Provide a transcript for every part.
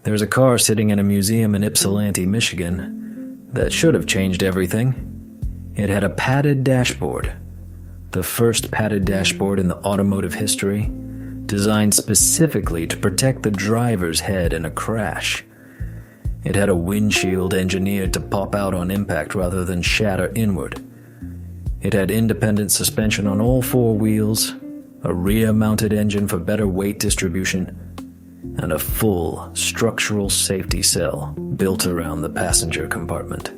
There's a car sitting in a museum in Ypsilanti, Michigan, that should have changed everything. It had a padded dashboard. The first padded dashboard in the automotive history, designed specifically to protect the driver's head in a crash. It had a windshield engineered to pop out on impact rather than shatter inward. It had independent suspension on all four wheels, a rear-mounted engine for better weight distribution, and a full structural safety cell built around the passenger compartment.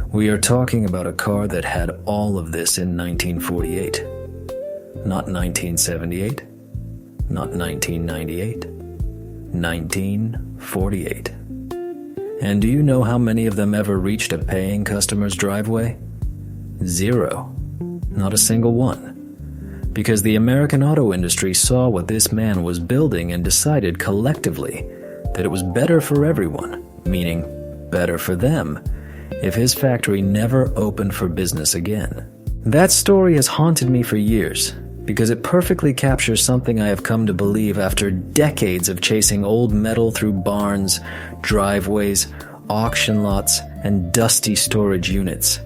We are talking about a car that had all of this in 1948. Not 1978, not 1998, 1948. And do you know how many of them ever reached a paying customer's driveway? 0. Not a single one. Because the American auto industry saw what this man was building and decided collectively that it was better for everyone, meaning better for them, if his factory never opened for business again. That story has haunted me for years, because it perfectly captures something I have come to believe after decades of chasing old metal through barns, driveways, auction lots, and dusty storage units.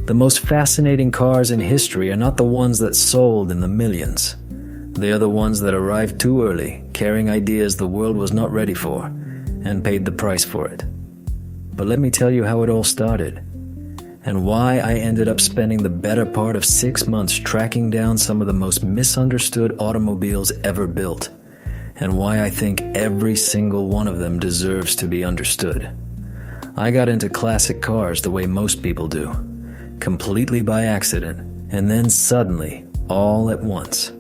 The most fascinating cars in history are not the ones that sold in the millions. They are the ones that arrived too early, carrying ideas the world was not ready for, and paid the price for it. But let me tell you how it all started, and why I ended up spending the better part of 6 months tracking down some of the most misunderstood automobiles ever built, and why I think every single one of them deserves to be understood. I got into classic cars the way most people do, completely by accident, and then suddenly, all at once.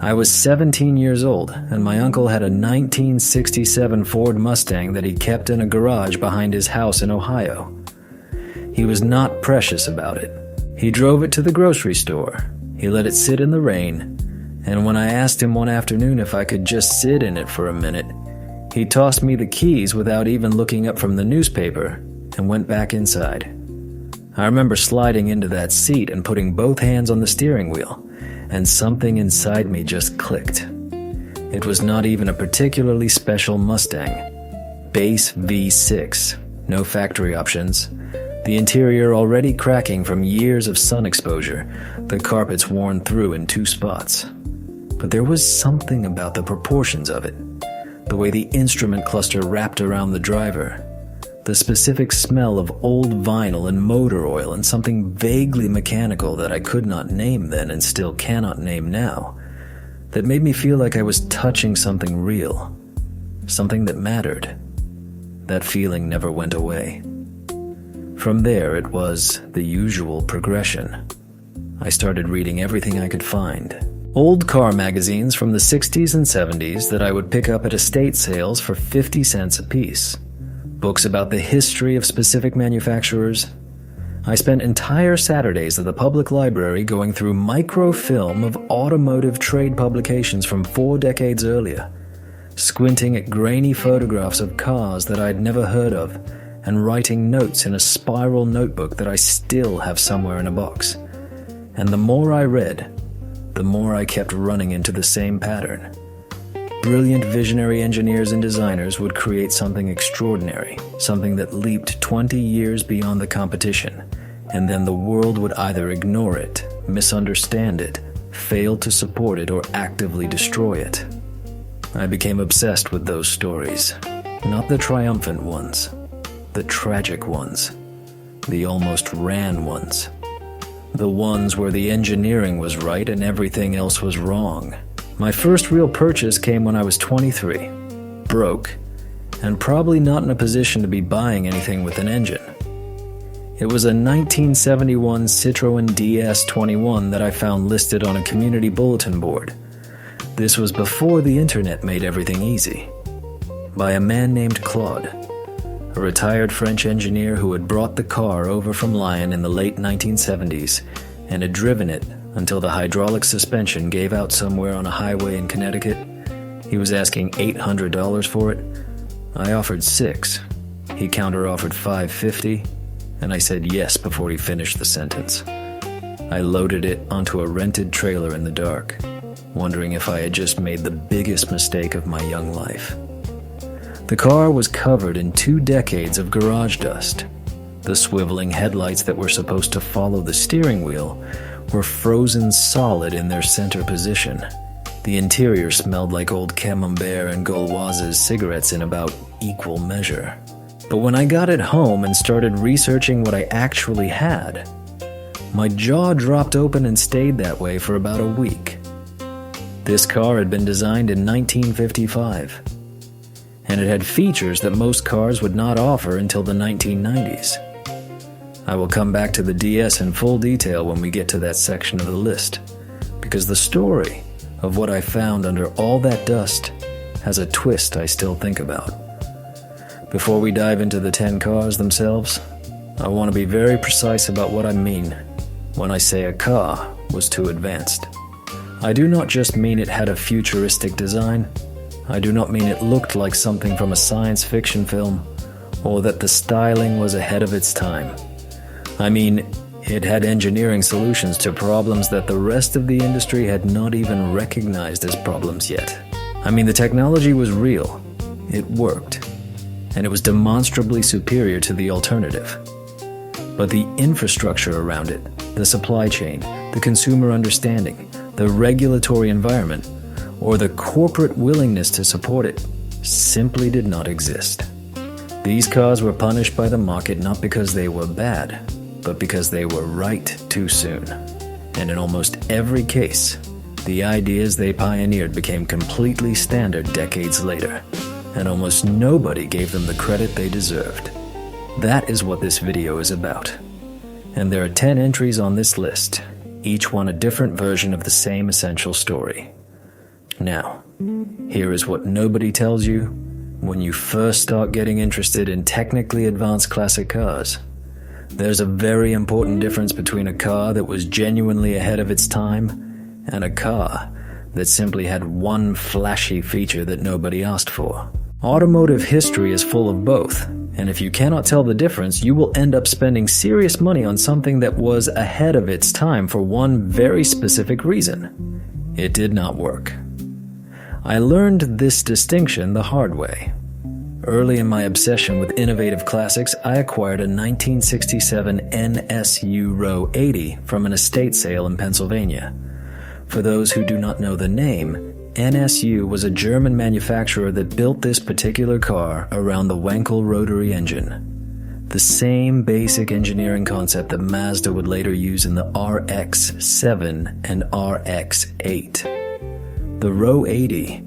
I was 17 years old, and my uncle had a 1967 Ford Mustang that he kept in a garage behind his house in Ohio. He was not precious about it. He drove it to the grocery store. He let it sit in the rain, and when I asked him one afternoon if I could just sit in it for a minute, he tossed me the keys without even looking up from the newspaper and went back inside. I remember sliding into that seat and putting both hands on the steering wheel, and something inside me just clicked. It was not even a particularly special Mustang. Base V6, no factory options, the interior already cracking from years of sun exposure, the carpets worn through in 2 spots. But there was something about the proportions of it, the way the instrument cluster wrapped around the driver, the specific smell of old vinyl and motor oil, and something vaguely mechanical that I could not name then and still cannot name now, that made me feel like I was touching something real, something that mattered. That feeling never went away. From there, it was the usual progression. I started reading everything I could find. Old car magazines from the 60s and 70s that I would pick up at estate sales for 50 cents a piece. Books about the history of specific manufacturers. I spent entire Saturdays at the public library going through microfilm of automotive trade publications from 4 decades earlier, squinting at grainy photographs of cars that I'd never heard of, and writing notes in a spiral notebook that I still have somewhere in a box. And the more I read, the more I kept running into the same pattern. Brilliant visionary engineers and designers would create something extraordinary, something that leaped 20 years beyond the competition, and then the world would either ignore it, misunderstand it, fail to support it, or actively destroy it. I became obsessed with those stories, not the triumphant ones, the tragic ones, the almost ran ones, the ones where the engineering was right and everything else was wrong. My first real purchase came when I was 23, broke, and probably not in a position to be buying anything with an engine. It was a 1971 Citroën DS21 that I found listed on a community bulletin board. This was before the internet made everything easy. By a man named Claude, a retired French engineer who had brought the car over from Lyon in the late 1970s and had driven it until the hydraulic suspension gave out somewhere on a highway in Connecticut. He was asking $800 for it. I offered $6. He counter-offered $550, and I said yes before he finished the sentence. I loaded it onto a rented trailer in the dark, wondering if I had just made the biggest mistake of my young life. The car was covered in 2 decades of garage dust. The swiveling headlights that were supposed to follow the steering wheel were frozen solid in their center position. The interior smelled like old Camembert and Gauloise's cigarettes in about equal measure. But when I got it home and started researching what I actually had, my jaw dropped open and stayed that way for about a week. This car had been designed in 1955, and it had features that most cars would not offer until the 1990s. I will come back to the DS in full detail when we get to that section of the list, because the story of what I found under all that dust has a twist I still think about. Before we dive into the 10 cars themselves, I want to be very precise about what I mean when I say a car was too advanced. I do not just mean it had a futuristic design. I do not mean it looked like something from a science fiction film, or that the styling was ahead of its time. I mean, it had engineering solutions to problems that the rest of the industry had not even recognized as problems yet. I mean, the technology was real, it worked, and it was demonstrably superior to the alternative. But the infrastructure around it, the supply chain, the consumer understanding, the regulatory environment, or the corporate willingness to support it simply did not exist. These cars were punished by the market not because they were bad, but because they were right too soon. And in almost every case, the ideas they pioneered became completely standard decades later, and almost nobody gave them the credit they deserved. That is what this video is about. And there are 10 entries on this list, each one a different version of the same essential story. Now, here is what nobody tells you when you first start getting interested in technically advanced classic cars. There's a very important difference between a car that was genuinely ahead of its time and a car that simply had one flashy feature that nobody asked for. Automotive history is full of both, and if you cannot tell the difference, you will end up spending serious money on something that was ahead of its time for one very specific reason. It did not work. I learned this distinction the hard way. Early in my obsession with innovative classics, I acquired a 1967 NSU Row 80 from an estate sale in Pennsylvania. For those who do not know the name, NSU was a German manufacturer that built this particular car around the Wankel rotary engine. The same basic engineering concept that Mazda would later use in the RX-7 and RX-8. The Row 80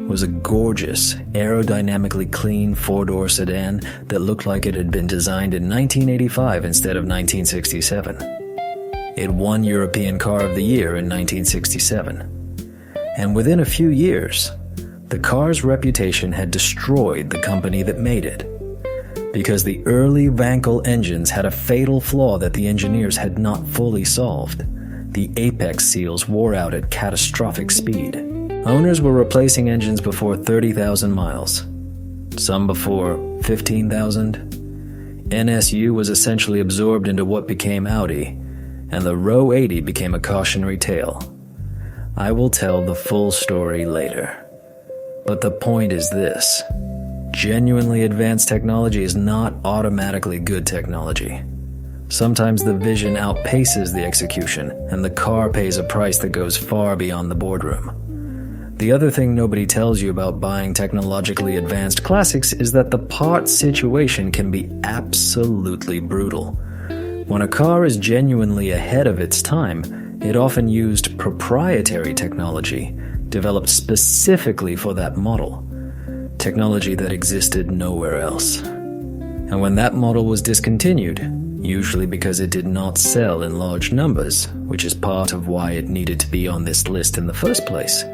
was a gorgeous, aerodynamically clean 4-door sedan that looked like it had been designed in 1985 instead of 1967. It won European Car of the Year in 1967. And within a few years, the car's reputation had destroyed the company that made it, because the early Wankel engines had a fatal flaw that the engineers had not fully solved. The apex seals wore out at catastrophic speed. Owners were replacing engines before 30,000 miles, some before 15,000. NSU was essentially absorbed into what became Audi, and the Row 80 became a cautionary tale. I will tell the full story later. But the point is this: genuinely advanced technology is not automatically good technology. Sometimes the vision outpaces the execution, and the car pays a price that goes far beyond the boardroom. The other thing nobody tells you about buying technologically advanced classics is that the parts situation can be absolutely brutal. When a car is genuinely ahead of its time, it often used proprietary technology developed specifically for that model, technology that existed nowhere else. And when that model was discontinued, usually because it did not sell in large numbers, which is part of why it needed to be on this list in the first place,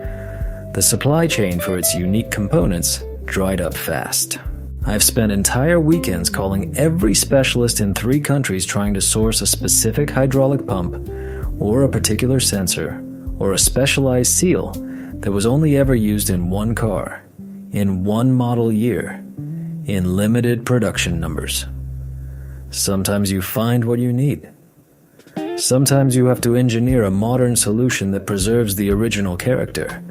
the supply chain for its unique components dried up fast. I've spent entire weekends calling every specialist in 3 countries trying to source a specific hydraulic pump, or a particular sensor, or a specialized seal that was only ever used in one car, in one model year, in limited production numbers. Sometimes you find what you need. Sometimes you have to engineer a modern solution that preserves the original character.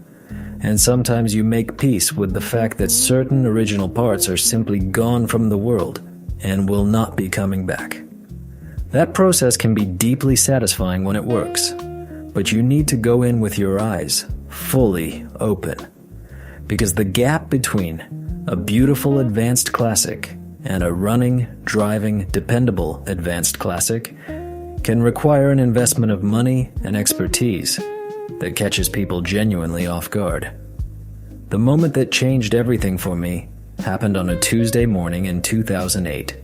And sometimes you make peace with the fact that certain original parts are simply gone from the world and will not be coming back. That process can be deeply satisfying when it works, but you need to go in with your eyes fully open, because the gap between a beautiful advanced classic and a running, driving, dependable advanced classic can require an investment of money and expertise that catches people genuinely off guard. The moment that changed everything for me happened on a Tuesday morning in 2008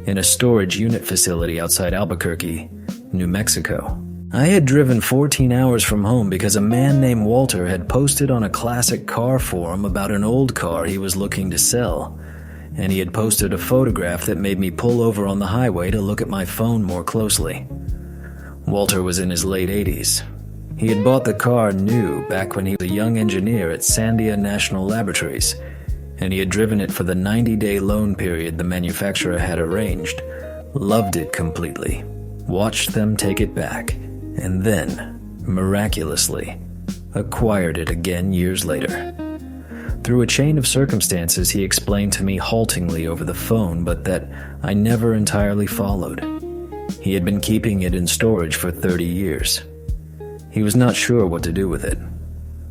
in a storage unit facility outside Albuquerque, New Mexico. I had driven 14 hours from home because a man named Walter had posted on a classic car forum about an old car he was looking to sell, and he had posted a photograph that made me pull over on the highway to look at my phone more closely. Walter was in his late 80s. He had bought the car new back when he was a young engineer at Sandia National Laboratories, and he had driven it for the 90-day loan period the manufacturer had arranged, loved it completely, watched them take it back, and then, miraculously, acquired it again years later. Through a chain of circumstances he explained to me haltingly over the phone, but that I never entirely followed. He had been keeping it in storage for 30 years. He was not sure what to do with it.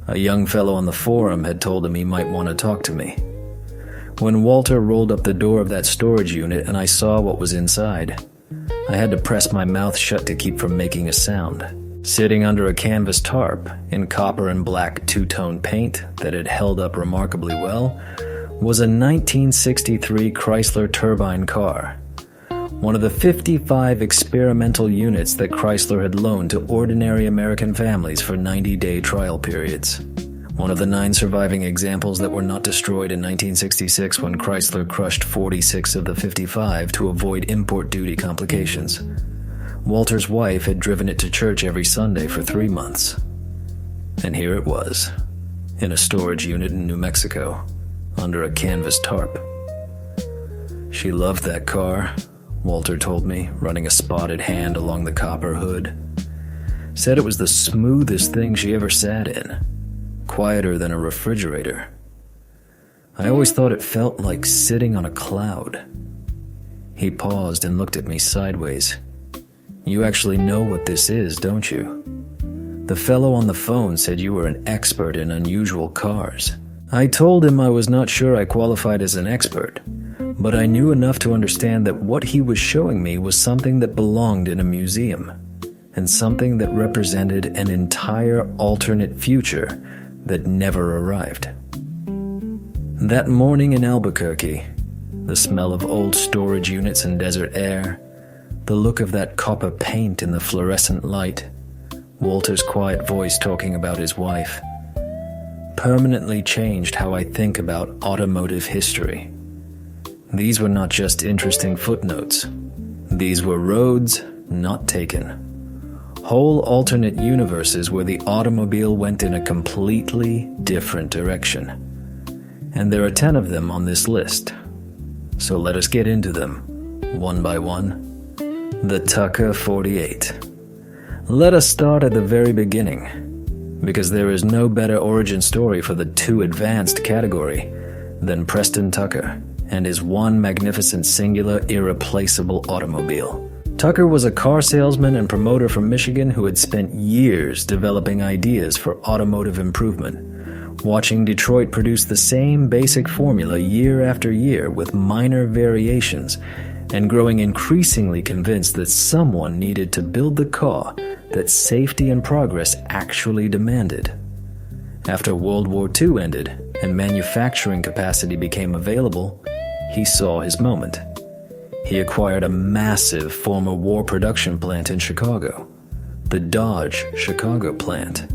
A young fellow on the forum had told him he might want to talk to me. When Walter rolled up the door of that storage unit and I saw what was inside, I had to press my mouth shut to keep from making a sound. Sitting under a canvas tarp in copper and black two-tone paint that had held up remarkably well was a 1963 Chrysler Turbine car, one of the 55 experimental units that Chrysler had loaned to ordinary American families for 90-day trial periods. One of the 9 surviving examples that were not destroyed in 1966 when Chrysler crushed 46 of the 55 to avoid import duty complications. Walter's wife had driven it to church every Sunday for 3 months. And here it was, in a storage unit in New Mexico, under a canvas tarp. She loved that car, Walter told me, running a spotted hand along the copper hood. Said it was the smoothest thing she ever sat in, quieter than a refrigerator. I always thought it felt like sitting on a cloud. He paused and looked at me sideways. You actually know what this is, don't you? The fellow on the phone said you were an expert in unusual cars. I told him I was not sure I qualified as an expert, but I knew enough to understand that what he was showing me was something that belonged in a museum, and something that represented an entire alternate future that never arrived. That morning in Albuquerque, the smell of old storage units and desert air, the look of that copper paint in the fluorescent light, Walter's quiet voice talking about his wife, permanently changed how I think about automotive history. These were not just interesting footnotes. These were roads not taken. Whole alternate universes where the automobile went in a completely different direction. And there are 10 of them on this list. So let us get into them, one by one. The Tucker 48. Let us start at the very beginning, because there is no better origin story for the too advanced category than Preston Tucker and his one magnificent singular irreplaceable automobile. Tucker was a car salesman and promoter from Michigan who had spent years developing ideas for automotive improvement, watching Detroit produce the same basic formula year after year with minor variations, and growing increasingly convinced that someone needed to build the car that safety and progress actually demanded. After World War II ended and manufacturing capacity became available, he saw his moment. He acquired a massive former war production plant in Chicago, the Dodge Chicago plant,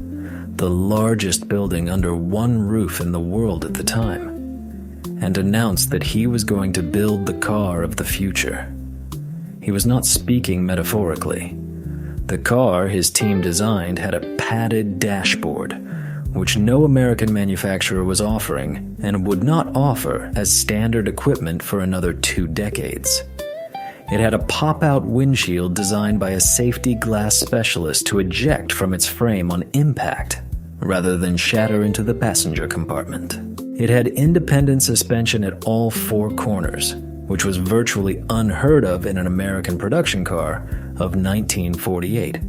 the largest building under one roof in the world at the time, and announced that he was going to build the car of the future. He was not speaking metaphorically. The car his team designed had a padded dashboard, which no American manufacturer was offering and would not offer as standard equipment for another 2 decades. It had a pop-out windshield designed by a safety glass specialist to eject from its frame on impact, rather than shatter into the passenger compartment. It had independent suspension at all four corners, which was virtually unheard of in an American production car of 1948.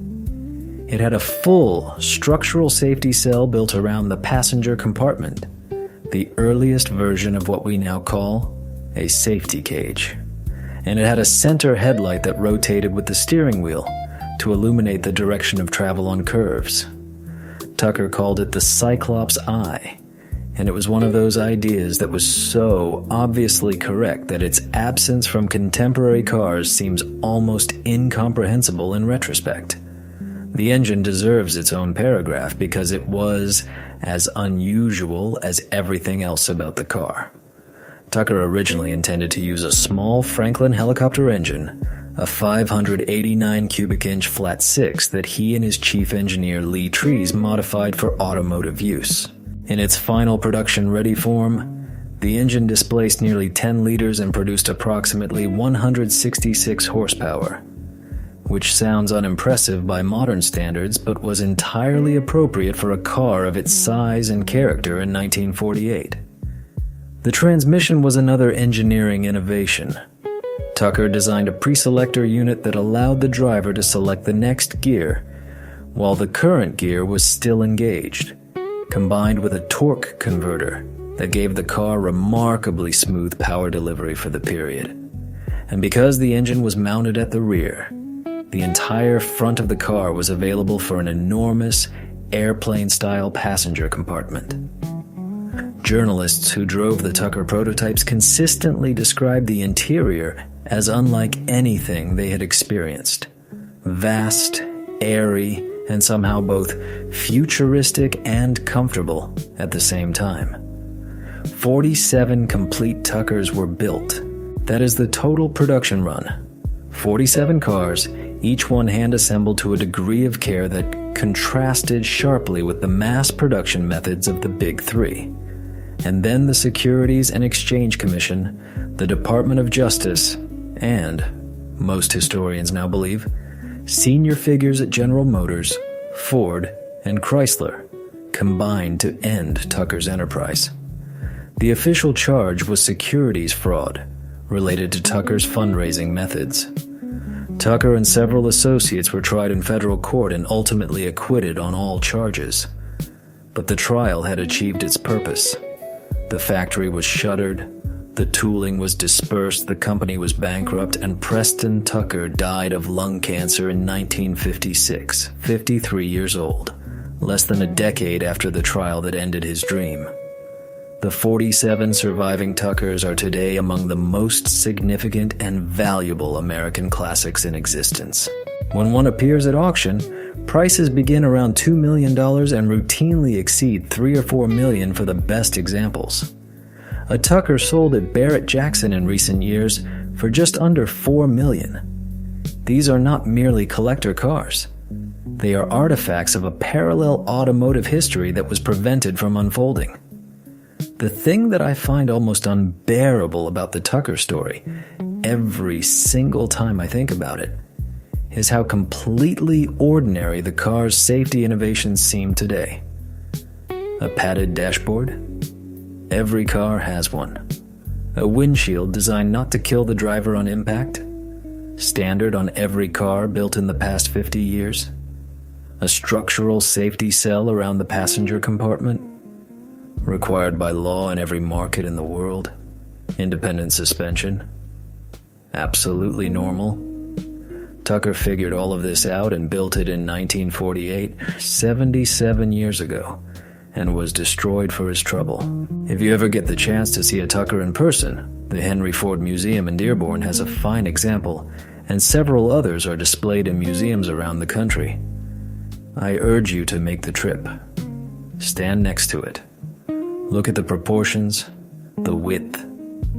It had a full structural safety cell built around the passenger compartment, the earliest version of what we now call a safety cage. And it had a center headlight that rotated with the steering wheel to illuminate the direction of travel on curves. Tucker called it the Cyclops Eye, and it was one of those ideas that was so obviously correct that its absence from contemporary cars seems almost incomprehensible in retrospect. The engine deserves its own paragraph because it was as unusual as everything else about the car. Tucker originally intended to use a small Franklin helicopter engine, a 589 cubic inch flat six that he and his chief engineer Lee Trees modified for automotive use. In its final production-ready form, the engine displaced nearly 10 liters and produced approximately 166 horsepower, which sounds unimpressive by modern standards but was entirely appropriate for a car of its size and character in 1948. The transmission was another engineering innovation. Tucker designed a pre-selector unit that allowed the driver to select the next gear while the current gear was still engaged, combined with a torque converter that gave the car remarkably smooth power delivery for the period. And because the engine was mounted at the rear, the entire front of the car was available for an enormous airplane-style passenger compartment. Journalists who drove the Tucker prototypes consistently described the interior as unlike anything they had experienced. Vast, airy, and somehow both futuristic and comfortable at the same time. 47 complete Tuckers were built. That is the total production run. 47 cars, each one hand-assembled to a degree of care that contrasted sharply with the mass production methods of the Big Three. And then the Securities and Exchange Commission, the Department of Justice, and, most historians now believe, senior figures at General Motors, Ford, and Chrysler combined to end Tucker's enterprise. The official charge was securities fraud related to Tucker's fundraising methods. Tucker and several associates were tried in federal court and ultimately acquitted on all charges. But the trial had achieved its purpose. The factory was shuttered, the tooling was dispersed, the company was bankrupt, and Preston Tucker died of lung cancer in 1956, 53 years old, less than a decade after the trial that ended his dream. The 47 surviving Tuckers are today among the most significant and valuable American classics in existence. When one appears at auction, prices begin around $2 million and routinely exceed $3 or $4 million for the best examples. A Tucker sold at Barrett-Jackson in recent years for just under $4 million. These are not merely collector cars. They are artifacts of a parallel automotive history that was prevented from unfolding. The thing that I find almost unbearable about the Tucker story, every single time I think about it, is how completely ordinary the car's safety innovations seem today. A padded dashboard? Every car has one. A windshield designed not to kill the driver on impact? Standard on every car built in the past 50 years? A structural safety cell around the passenger compartment? Required by law in every market in the world? Independent suspension? Absolutely normal. Tucker figured all of this out and built it in 1948, 77 years ago, and was destroyed for his trouble. If you ever get the chance to see a Tucker in person, the Henry Ford Museum in Dearborn has a fine example, and several others are displayed in museums around the country. I urge you to make the trip. Stand next to it. Look at the proportions, the width,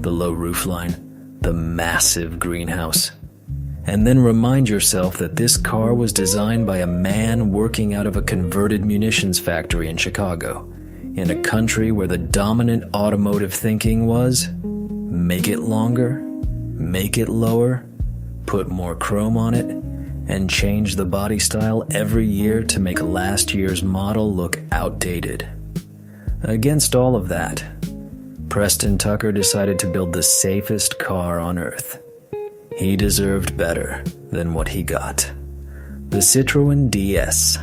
the low roofline, the massive greenhouse. And then remind yourself that this car was designed by a man working out of a converted munitions factory in Chicago, in a country where the dominant automotive thinking was, make it longer, make it lower, put more chrome on it, and change the body style every year to make last year's model look outdated. Against all of that, Preston Tucker decided to build the safest car on Earth. He deserved better than what he got. The Citroën DS.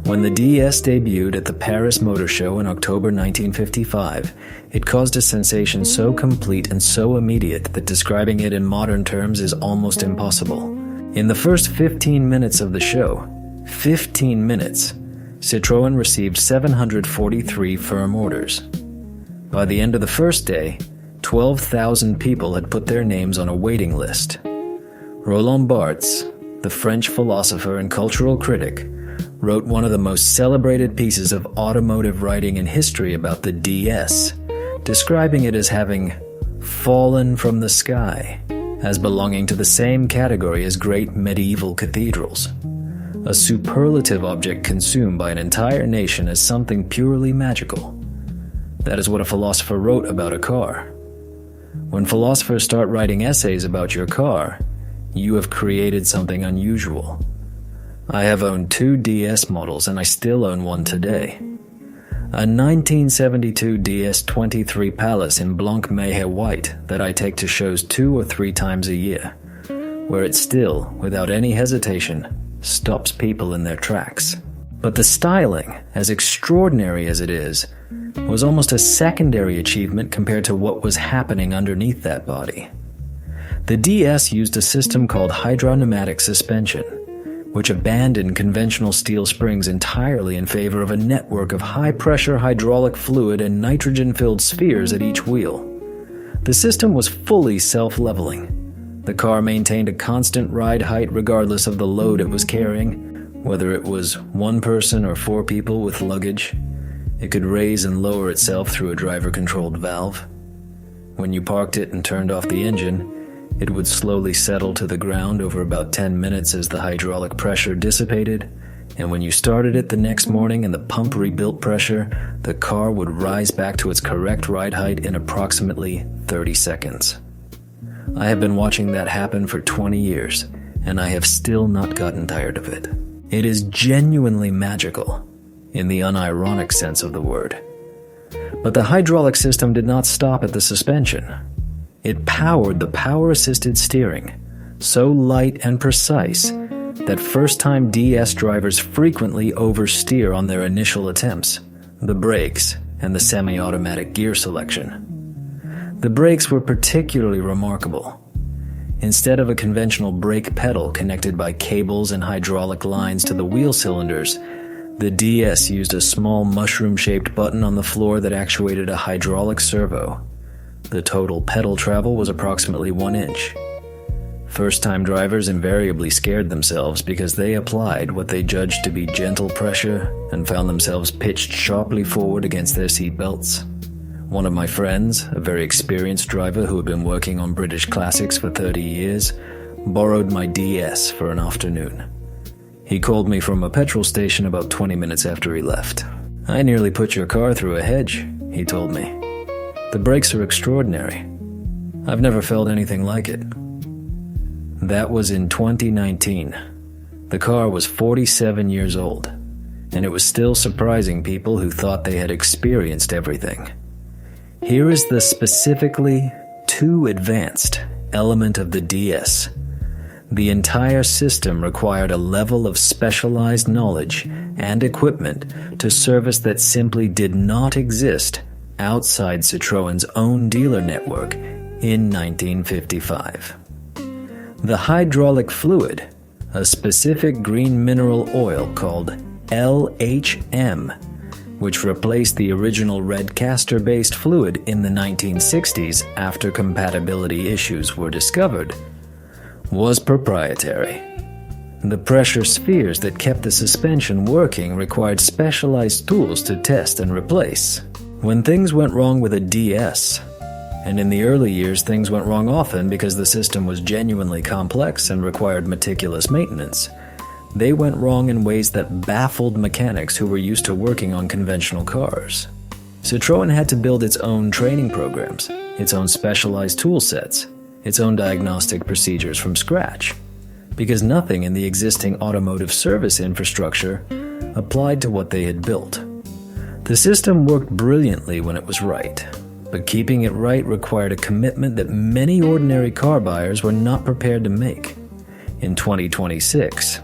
When the DS debuted at the Paris Motor Show in October 1955, it caused a sensation so complete and so immediate that describing it in modern terms is almost impossible. In the first 15 minutes of the show, 15 minutes, Citroën received 743 firm orders. By the end of the first day, 12,000 people had put their names on a waiting list. Roland Barthes, the French philosopher and cultural critic, wrote one of the most celebrated pieces of automotive writing in history about the DS, describing it as having fallen from the sky, as belonging to the same category as great medieval cathedrals, a superlative object consumed by an entire nation as something purely magical. That is what a philosopher wrote about a car. When philosophers start writing essays about your car, you have created something unusual. I have owned 2 DS models and I still own one today. A 1972 DS23 Palace in Blanc Mayhair white that I take to shows 2 or 3 times a year, where it still, without any hesitation, stops people in their tracks. But the styling, as extraordinary as it is, was almost a secondary achievement compared to what was happening underneath that body. The DS used a system called hydropneumatic suspension, which abandoned conventional steel springs entirely in favor of a network of high-pressure hydraulic fluid and nitrogen-filled spheres at each wheel. The system was fully self-leveling. The car maintained a constant ride height regardless of the load it was carrying, whether it was 1 person or 4 people with luggage. It could raise and lower itself through a driver-controlled valve. When you parked it and turned off the engine, it would slowly settle to the ground over about 10 minutes as the hydraulic pressure dissipated, and when you started it the next morning and the pump rebuilt pressure, the car would rise back to its correct ride height in approximately 30 seconds. I have been watching that happen for 20 years, and I have still not gotten tired of it. It is genuinely magical, in the unironic sense of the word. But the hydraulic system did not stop at the suspension. It powered the power-assisted steering, so light and precise that first-time DS drivers frequently oversteer on their initial attempts, the brakes, and the semi-automatic gear selection. The brakes were particularly remarkable. Instead of a conventional brake pedal connected by cables and hydraulic lines to the wheel cylinders, the DS used a small mushroom-shaped button on the floor that actuated a hydraulic servo. The total pedal travel was approximately 1 inch. First-time drivers invariably scared themselves because they applied what they judged to be gentle pressure and found themselves pitched sharply forward against their seat belts. One of my friends, a very experienced driver who had been working on British classics for 30 years, borrowed my DS for an afternoon. He called me from a petrol station about 20 minutes after he left. "I nearly put your car through a hedge," he told me. "The brakes are extraordinary. I've never felt anything like it." That was in 2019. The car was 47 years old, and it was still surprising people who thought they had experienced everything. Here is the specifically too advanced element of the DS. The entire system required a level of specialized knowledge and equipment to service that simply did not exist outside Citroën's own dealer network in 1955. The hydraulic fluid, a specific green mineral oil called LHM, which replaced the original red castor-based fluid in the 1960s after compatibility issues were discovered, was proprietary. The pressure spheres that kept the suspension working required specialized tools to test and replace. When things went wrong with a DS, and in the early years things went wrong often because the system was genuinely complex and required meticulous maintenance, they went wrong in ways that baffled mechanics who were used to working on conventional cars. Citroën had to build its own training programs, its own specialized tool sets, its own diagnostic procedures from scratch. because nothing in the existing automotive service infrastructure applied to what they had built. The system worked brilliantly when it was right, but keeping it right required a commitment that many ordinary car buyers were not prepared to make. In 2026,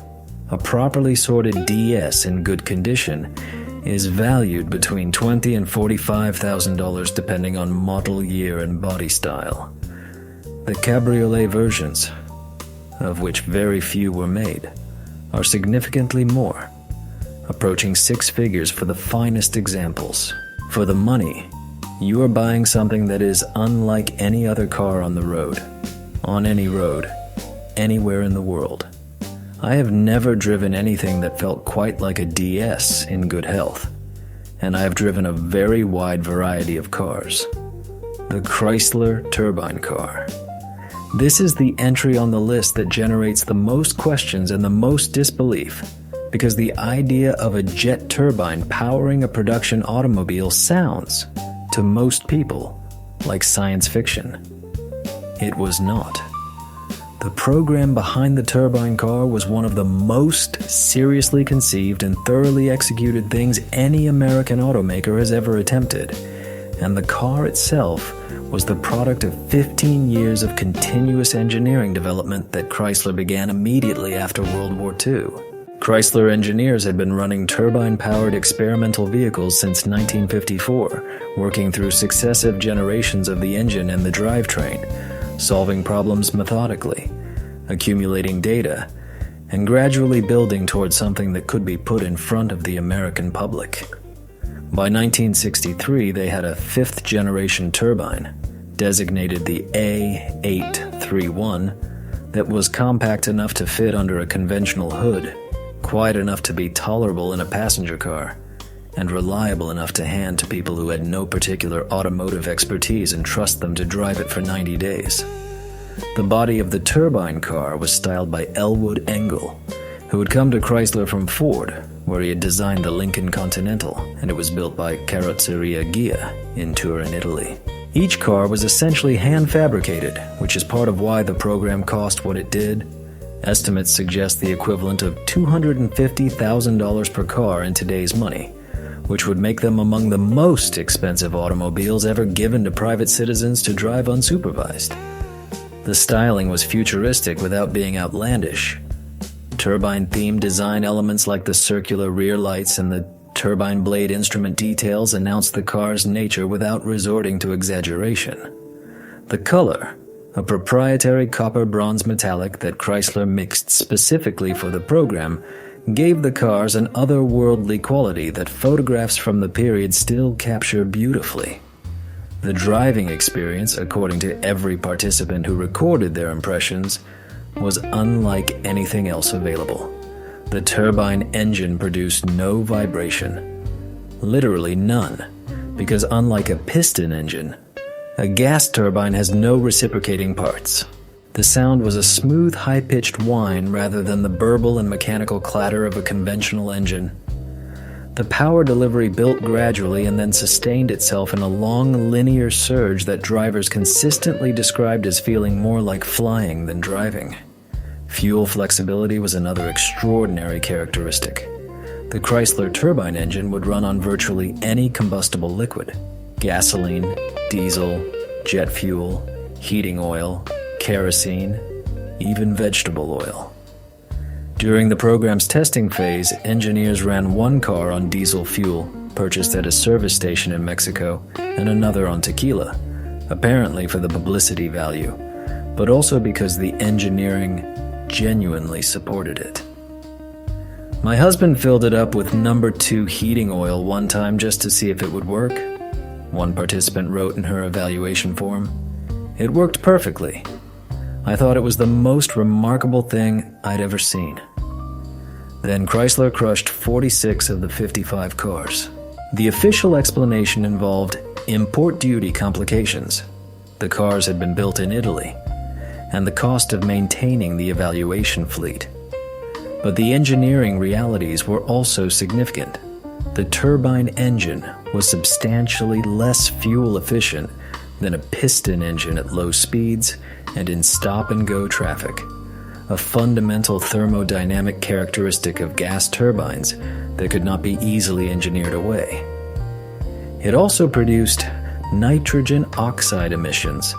a properly sorted DS in good condition is valued between $20,000 and $45,000 depending on model year and body style. The cabriolet versions, of which very few were made, are significantly more, approaching six figures for the finest examples. For the money, you are buying something that is unlike any other car on the road, on any road, anywhere in the world. I have never driven anything that felt quite like a DS in good health, and I have driven a very wide variety of cars. The Chrysler Turbine car. This is the entry on the list that generates the most questions and the most disbelief, because the idea of a jet turbine powering a production automobile sounds, to most people, like science fiction. It was not. The program behind the turbine car was one of the most seriously conceived and thoroughly executed things any American automaker has ever attempted, and the car itself was the product of 15 years of continuous engineering development that Chrysler began immediately after World War II. Chrysler engineers had been running turbine-powered experimental vehicles since 1954, working through successive generations of the engine and the drivetrain, solving problems methodically, accumulating data, and gradually building towards something that could be put in front of the American public. By 1963, they had a fifth-generation turbine, designated the A831, that was compact enough to fit under a conventional hood, quiet enough to be tolerable in a passenger car, and reliable enough to hand to people who had no particular automotive expertise and trust them to drive it for 90 days. The body of the turbine car was styled by Elwood Engel, who had come to Chrysler from Ford, where he had designed the Lincoln Continental, and it was built by Carrozzeria Ghia in Turin, Italy. Each car was essentially hand-fabricated, which is part of why the program cost what it did. Estimates suggest the equivalent of $250,000 per car in today's money, which would make them among the most expensive automobiles ever given to private citizens to drive unsupervised. The styling was futuristic without being outlandish. Turbine-themed design elements like the circular rear lights and the turbine blade instrument details announced the car's nature without resorting to exaggeration. The color, a proprietary copper-bronze metallic that Chrysler mixed specifically for the program, gave the cars an otherworldly quality that photographs from the period still capture beautifully. The driving experience, according to every participant who recorded their impressions, was unlike anything else available. The turbine engine produced no vibration. Literally none, because unlike a piston engine, a gas turbine has no reciprocating parts. The sound was a smooth, high-pitched whine rather than the burble and mechanical clatter of a conventional engine. The power delivery built gradually and then sustained itself in a long, linear surge that drivers consistently described as feeling more like flying than driving. Fuel flexibility was another extraordinary characteristic. The Chrysler turbine engine would run on virtually any combustible liquid: gasoline, diesel, jet fuel, heating oil, kerosene, even vegetable oil. During the program's testing phase, engineers ran one car on diesel fuel, purchased at a service station in Mexico, and another on tequila, apparently for the publicity value, but also because the engineering genuinely supported it. My husband filled it up with number 2 heating oil one time just to see if it would work. One participant wrote in her evaluation form, "It worked perfectly. I thought it was the most remarkable thing I'd ever seen." Then Chrysler crushed 46 of the 55 cars. The official explanation involved import duty complications. The cars had been built in Italy, and the cost of maintaining the evaluation fleet. But the engineering realities were also significant. The turbine engine was substantially less fuel efficient than a piston engine at low speeds and in stop-and-go traffic. a fundamental thermodynamic characteristic of gas turbines that could not be easily engineered away. It also produced nitrogen oxide emissions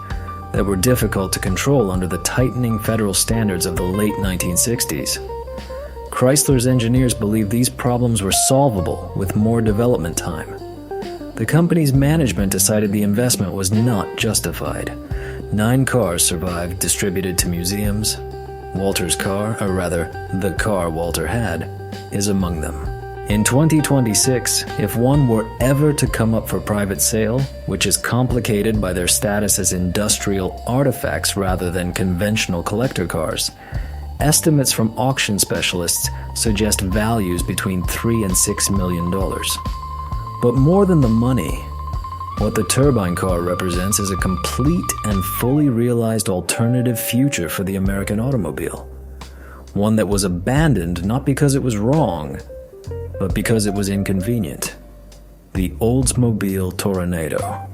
that were difficult to control under the tightening federal standards of the late 1960s. Chrysler's engineers believed these problems were solvable with more development time. The company's management decided the investment was not justified. 9 cars survived, distributed to museums. Walter's car, or rather, the car Walter had, is among them. In 2026, if one were ever to come up for private sale, which is complicated by their status as industrial artifacts rather than conventional collector cars, estimates from auction specialists suggest values between $3 and $6 million. But more than the money, what the Turbine car represents is a complete and fully realized alternative future for the American automobile. One that was abandoned not because it was wrong, but because it was inconvenient. The Oldsmobile Toronado.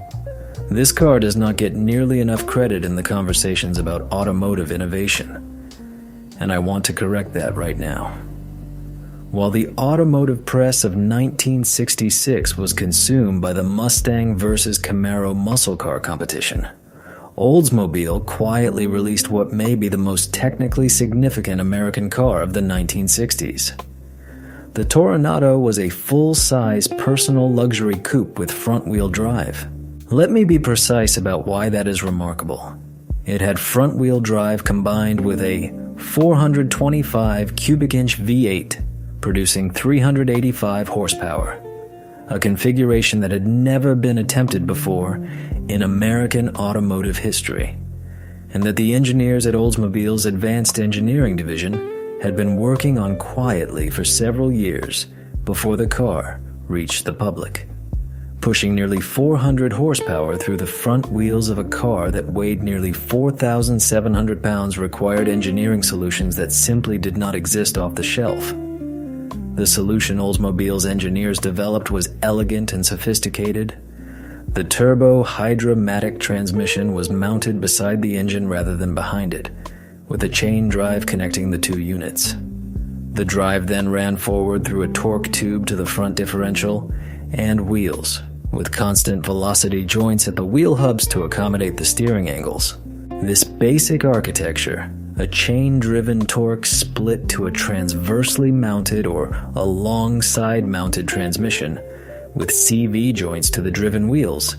This car does not get nearly enough credit in the conversations about automotive innovation, and I want to correct that right now. While the automotive press of 1966 was consumed by the Mustang versus Camaro muscle car competition, Oldsmobile quietly released what may be the most technically significant American car of the 1960s. The Toronado was a full-size personal luxury coupe with front-wheel drive. Let me be precise about why that is remarkable. It had front-wheel drive combined with a 425 cubic-inch V8, producing 385 horsepower, a configuration that had never been attempted before in American automotive history, and that the engineers at Oldsmobile's Advanced Engineering Division had been working on quietly for several years before the car reached the public. Pushing nearly 400 horsepower through the front wheels of a car that weighed nearly 4,700 pounds required engineering solutions that simply did not exist off the shelf. The solution Oldsmobile's engineers developed was elegant and sophisticated. The turbo hydromatic transmission was mounted beside the engine rather than behind it, with a chain drive connecting the 2 units. The drive then ran forward through a torque tube to the front differential and wheels, with constant velocity joints at the wheel hubs to accommodate the steering angles. This basic architecture, a chain-driven torque split to a transversely mounted or alongside-mounted transmission, with CV joints to the driven wheels,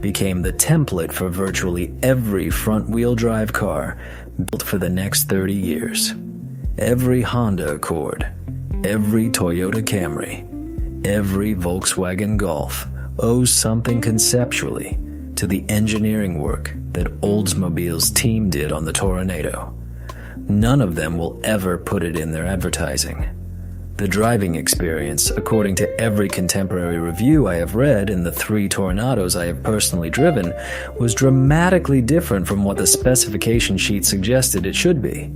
became the template for virtually every front-wheel drive car built for the next 30 years. Every Honda Accord, every Toyota Camry, every Volkswagen Golf owes something conceptually to the engineering work that Oldsmobile's team did on the Toronado. None of them will ever put it in their advertising. The driving experience, according to every contemporary review I have read in the 3 Tornados I have personally driven, was dramatically different from what the specification sheet suggested it should be.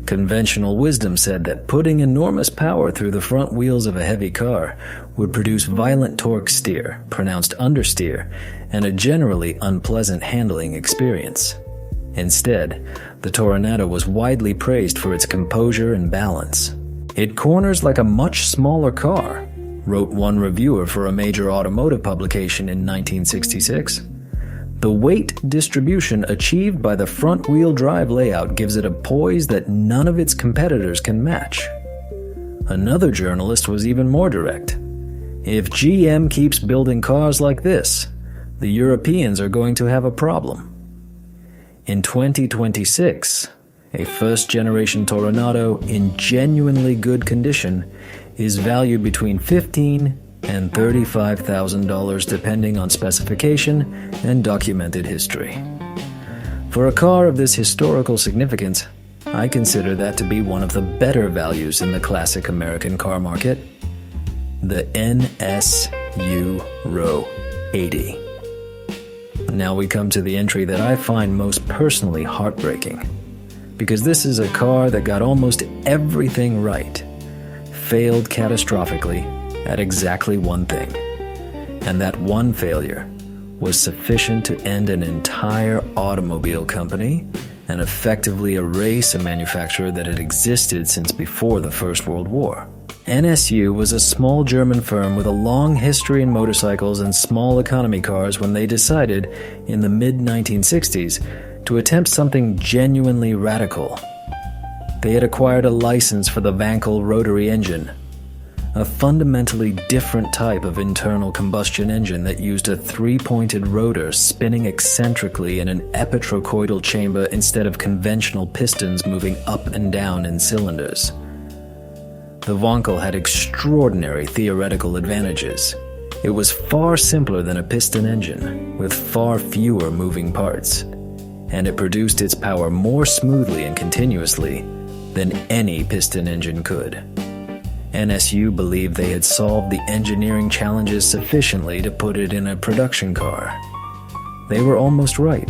Conventional wisdom said that putting enormous power through the front wheels of a heavy car would produce violent torque steer, pronounced understeer, and a generally unpleasant handling experience. Instead, the Toronado was widely praised for its composure and balance. "It corners like a much smaller car," wrote one reviewer for a major automotive publication in 1966. "The weight distribution achieved by the front-wheel drive layout gives it a poise that none of its competitors can match." Another journalist was even more direct. "If GM keeps building cars like this, the Europeans are going to have a problem." In 2026, a first-generation Toronado in genuinely good condition is valued between $15,000 and $35,000 depending on specification and documented history. For a car of this historical significance, I consider that to be one of the better values in the classic American car market. The NSU Row 80. Now we come to the entry that I find most personally heartbreaking, because this is a car that got almost everything right, failed catastrophically at exactly one thing, and that one failure was sufficient to end an entire automobile company and effectively erase a manufacturer that had existed since before the First World War. NSU was a small German firm with a long history in motorcycles and small economy cars when they decided, in the mid-1960s, to attempt something genuinely radical. They had acquired a license for the Wankel rotary engine, a fundamentally different type of internal combustion engine that used a three-pointed rotor spinning eccentrically in an epitrochoidal chamber instead of conventional pistons moving up and down in cylinders. The Wankel had extraordinary theoretical advantages. It was far simpler than a piston engine, with far fewer moving parts, and it produced its power more smoothly and continuously than any piston engine could. NSU believed they had solved the engineering challenges sufficiently to put it in a production car. They were almost right.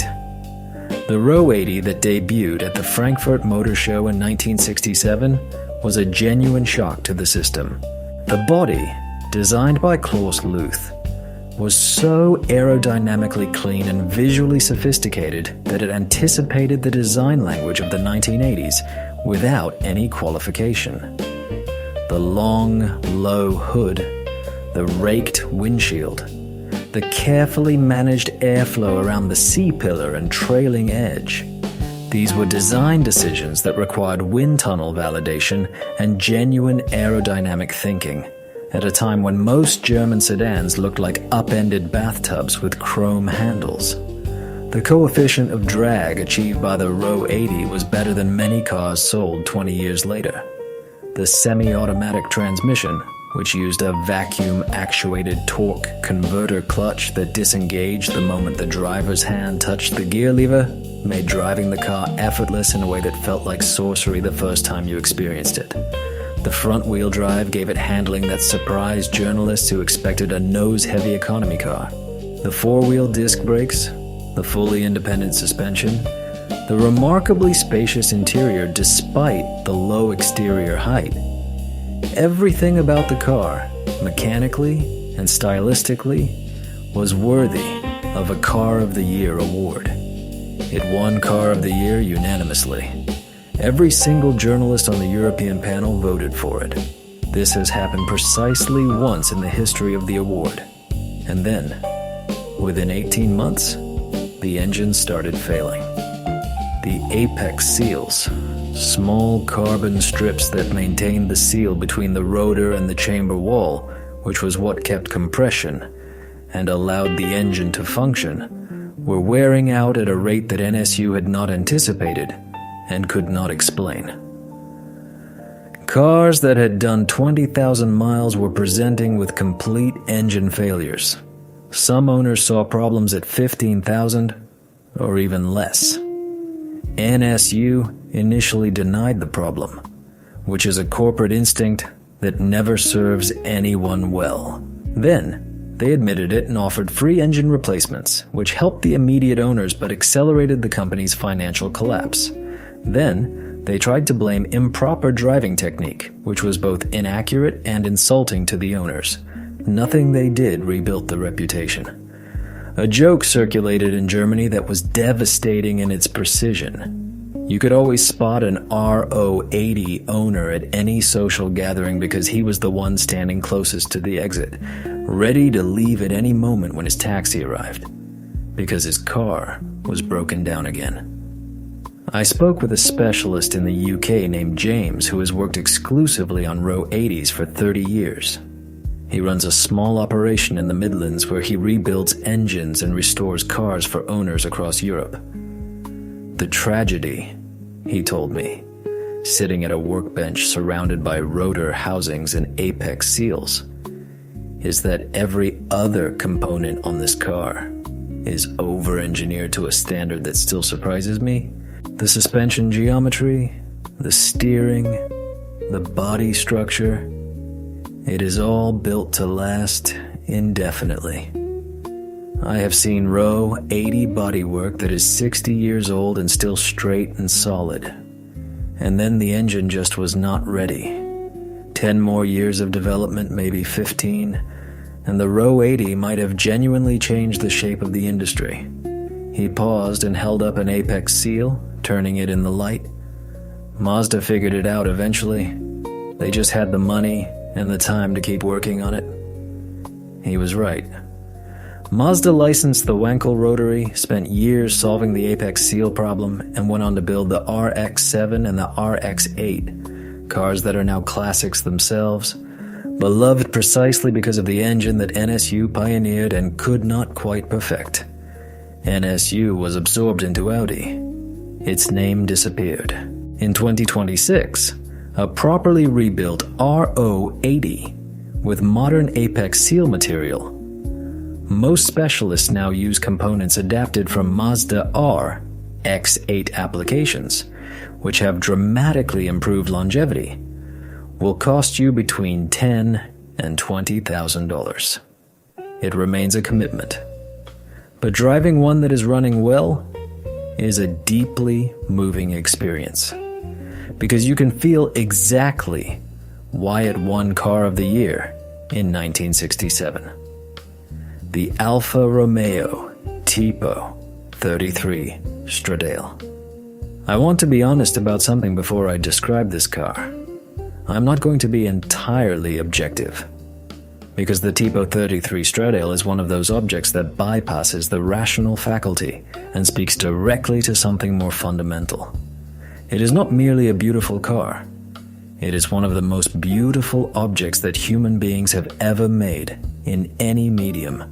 The Row 80 that debuted at the Frankfurt Motor Show in 1967 was a genuine shock to the system. The body, designed by Klaus Luth, was so aerodynamically clean and visually sophisticated that it anticipated the design language of the 1980s without any qualification. The long, low hood, the raked windshield, the carefully managed airflow around the C-pillar and trailing edge. These were design decisions that required wind tunnel validation and genuine aerodynamic thinking, at a time when most German sedans looked like upended bathtubs with chrome handles. The coefficient of drag achieved by the Row 80 was better than many cars sold 20 years later. The semi-automatic transmission, which used a vacuum-actuated torque converter clutch that disengaged the moment the driver's hand touched the gear lever, made driving the car effortless in a way that felt like sorcery the first time you experienced it. The front-wheel drive gave it handling that surprised journalists who expected a nose-heavy economy car. The four-wheel disc brakes, the fully independent suspension, the remarkably spacious interior despite the low exterior height. Everything about the car, mechanically and stylistically, was worthy of a Car of the Year award. It won Car of the Year unanimously. Every single journalist on the European panel voted for it. This has happened precisely once in the history of the award. And then, within 18 months, the engine started failing. The apex seals, small carbon strips that maintained the seal between the rotor and the chamber wall, which was what kept compression and allowed the engine to function, were wearing out at a rate that NSU had not anticipated and could not explain. Cars that had done 20,000 miles were presenting with complete engine failures. Some owners saw problems at 15,000 or even less. NSU initially denied the problem, which is a corporate instinct that never serves anyone well. Then, they admitted it and offered free engine replacements, which helped the immediate owners but accelerated the company's financial collapse. Then, they tried to blame improper driving technique, which was both inaccurate and insulting to the owners. Nothing they did rebuilt the reputation. A joke circulated in Germany that was devastating in its precision. You could always spot an RO80 owner at any social gathering because he was the one standing closest to the exit, ready to leave at any moment when his taxi arrived, because his car was broken down again. I spoke with a specialist in the UK named James who has worked exclusively on Row 80s for 30 years. He runs a small operation in the Midlands where he rebuilds engines and restores cars for owners across Europe. The tragedy, he told me, sitting at a workbench surrounded by rotor housings and apex seals, is that every other component on this car is over-engineered to a standard that still surprises me. The suspension geometry, the steering, the body structure, it is all built to last indefinitely. I have seen Row 80 bodywork that is 60 years old and still straight and solid. And then the engine just was not ready. 10 more years of development, maybe 15, and the Row 80 might have genuinely changed the shape of the industry. He paused and held up an apex seal, turning it in the light. Mazda figured it out eventually. They just had the money and the time to keep working on it. He was right. Mazda licensed the Wankel rotary, spent years solving the apex seal problem, and went on to build the RX-7 and the RX-8, cars that are now classics themselves, beloved precisely because of the engine that NSU pioneered and could not quite perfect. NSU was absorbed into Audi. Its name disappeared. In 2026, a properly rebuilt RO80 with modern apex seal material. Most specialists now use components adapted from Mazda R X8 applications, which have dramatically improved longevity, will cost you between $10,000 and $20,000. It remains a commitment. But driving one that is running well is a deeply moving experience, because you can feel exactly why it won Car of the Year in 1967. The Alfa Romeo Tipo 33 Stradale. I want to be honest about something before I describe this car. I'm not going to be entirely objective, because the Tipo 33 Stradale is one of those objects that bypasses the rational faculty and speaks directly to something more fundamental. It is not merely a beautiful car. It is one of the most beautiful objects that human beings have ever made in any medium.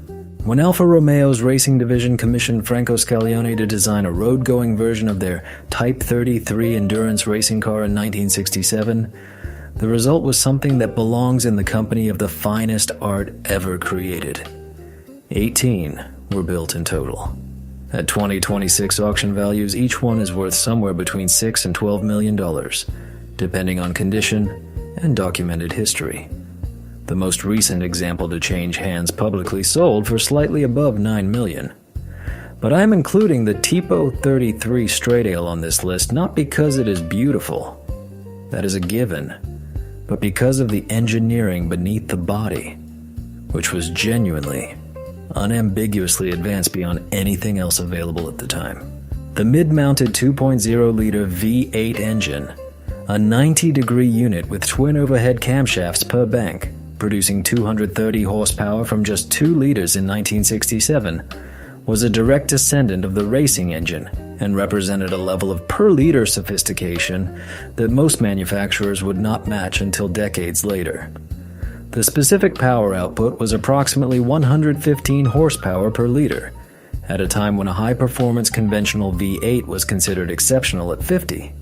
When Alfa Romeo's racing division commissioned Franco Scaglione to design a road-going version of their Type 33 endurance racing car in 1967, the result was something that belongs in the company of the finest art ever created. 18 were built in total. At 2026 auction values, each one is worth somewhere between $6 and $12 million, depending on condition and documented history. The most recent example to change hands publicly sold for slightly above $9 million. But I'm including the Tipo 33 Stradale on this list not because it is beautiful, that is a given, but because of the engineering beneath the body, which was genuinely, unambiguously advanced beyond anything else available at the time. The mid-mounted 2.0-liter V8 engine, a 90-degree unit with twin overhead camshafts per bank, producing 230 horsepower from just 2 liters in 1967, was a direct descendant of the racing engine and represented a level of per-liter sophistication that most manufacturers would not match until decades later. The specific power output was approximately 115 horsepower per liter, at a time when a high-performance conventional V8 was considered exceptional at 50.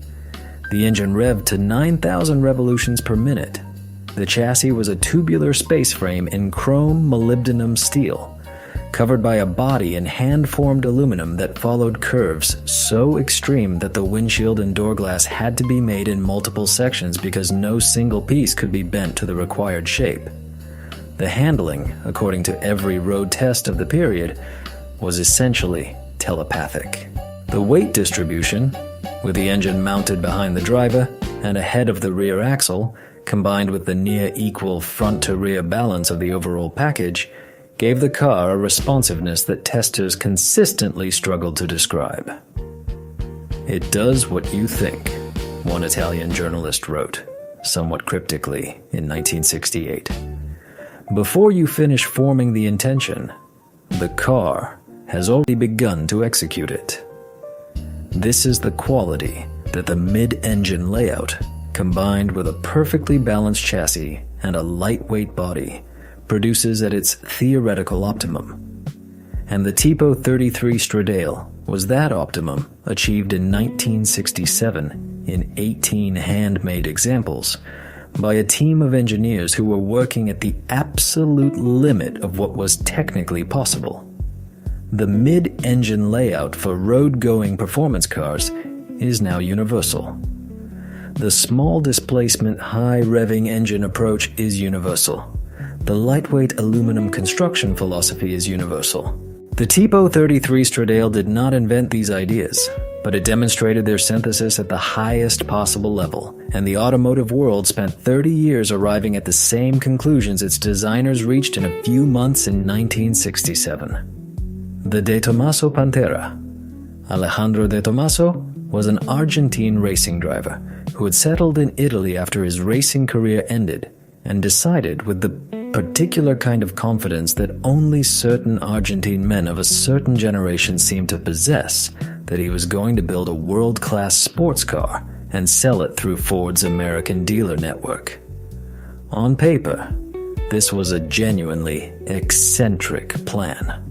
The engine revved to 9,000 revolutions per minute. The chassis was a tubular space frame in chrome molybdenum steel, covered by a body in hand-formed aluminum that followed curves so extreme that the windshield and door glass had to be made in multiple sections because no single piece could be bent to the required shape. The handling, according to every road test of the period, was essentially telepathic. The weight distribution, with the engine mounted behind the driver and ahead of the rear axle, combined with the near-equal front-to-rear balance of the overall package, gave the car a responsiveness that testers consistently struggled to describe. "It does what you think," one Italian journalist wrote, somewhat cryptically, in 1968. Before you finish forming the intention, the car has already begun to execute it. This is the quality that the mid-engine layout, combined with a perfectly balanced chassis and a lightweight body, produces at its theoretical optimum. And the Tipo 33 Stradale was that optimum achieved in 1967 in 18 handmade examples by a team of engineers who were working at the absolute limit of what was technically possible. The mid-engine layout for road-going performance cars is now universal. The small displacement, high revving engine approach is universal. The lightweight aluminum construction philosophy is universal. The Tipo 33 Stradale did not invent these ideas, but it demonstrated their synthesis at the highest possible level, and the automotive world spent 30 years arriving at the same conclusions its designers reached in a few months in 1967. The De Tomaso Pantera, Alejandro De Tomaso, was an Argentine racing driver who had settled in Italy after his racing career ended and decided with the particular kind of confidence that only certain Argentine men of a certain generation seemed to possess that he was going to build a world-class sports car and sell it through Ford's American dealer network. On paper, this was a genuinely eccentric plan.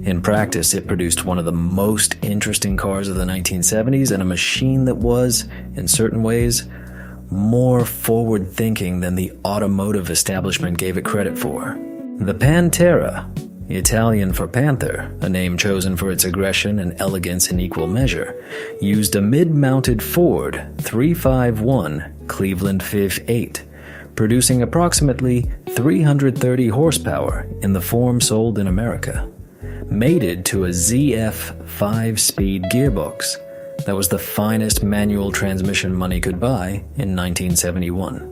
In practice, it produced one of the most interesting cars of the 1970s and a machine that was, in certain ways, more forward-thinking than the automotive establishment gave it credit for. The Pantera, Italian for panther, a name chosen for its aggression and elegance in equal measure, used a mid-mounted Ford 351 Cleveland V8, producing approximately 330 horsepower in the form sold in America, mated to a ZF 5-speed gearbox that was the finest manual transmission money could buy in 1971.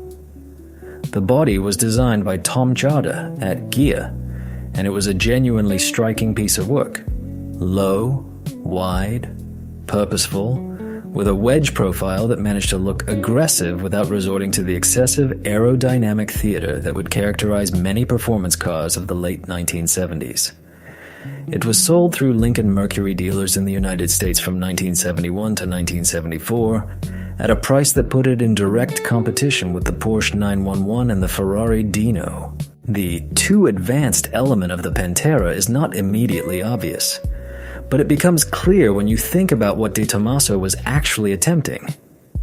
The body was designed by Tom Chada at Ghia, and it was a genuinely striking piece of work. Low, wide, purposeful, with a wedge profile that managed to look aggressive without resorting to the excessive aerodynamic theater that would characterize many performance cars of the late 1970s. It was sold through Lincoln Mercury dealers in the United States from 1971 to 1974 at a price that put it in direct competition with the Porsche 911 and the Ferrari Dino. The too advanced element of the Pantera is not immediately obvious, but it becomes clear when you think about what de Tomaso was actually attempting.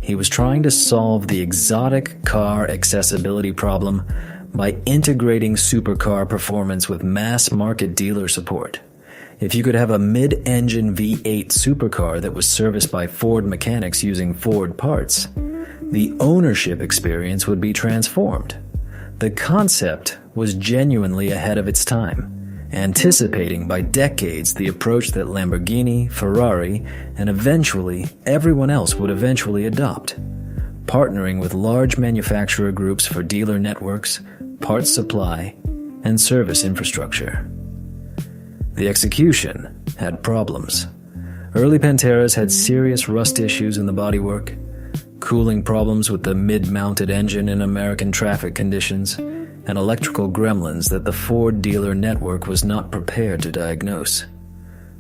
He was trying to solve the exotic car accessibility problem by integrating supercar performance with mass-market dealer support. If you could have a mid-engine V8 supercar that was serviced by Ford mechanics using Ford parts, the ownership experience would be transformed. The concept was genuinely ahead of its time, anticipating by decades the approach that Lamborghini, Ferrari, and eventually everyone else would eventually adopt, partnering with large manufacturer groups for dealer networks, parts supply, and service infrastructure. The execution had problems. Early Panteras had serious rust issues in the bodywork, cooling problems with the mid-mounted engine in American traffic conditions, and electrical gremlins that the Ford dealer network was not prepared to diagnose.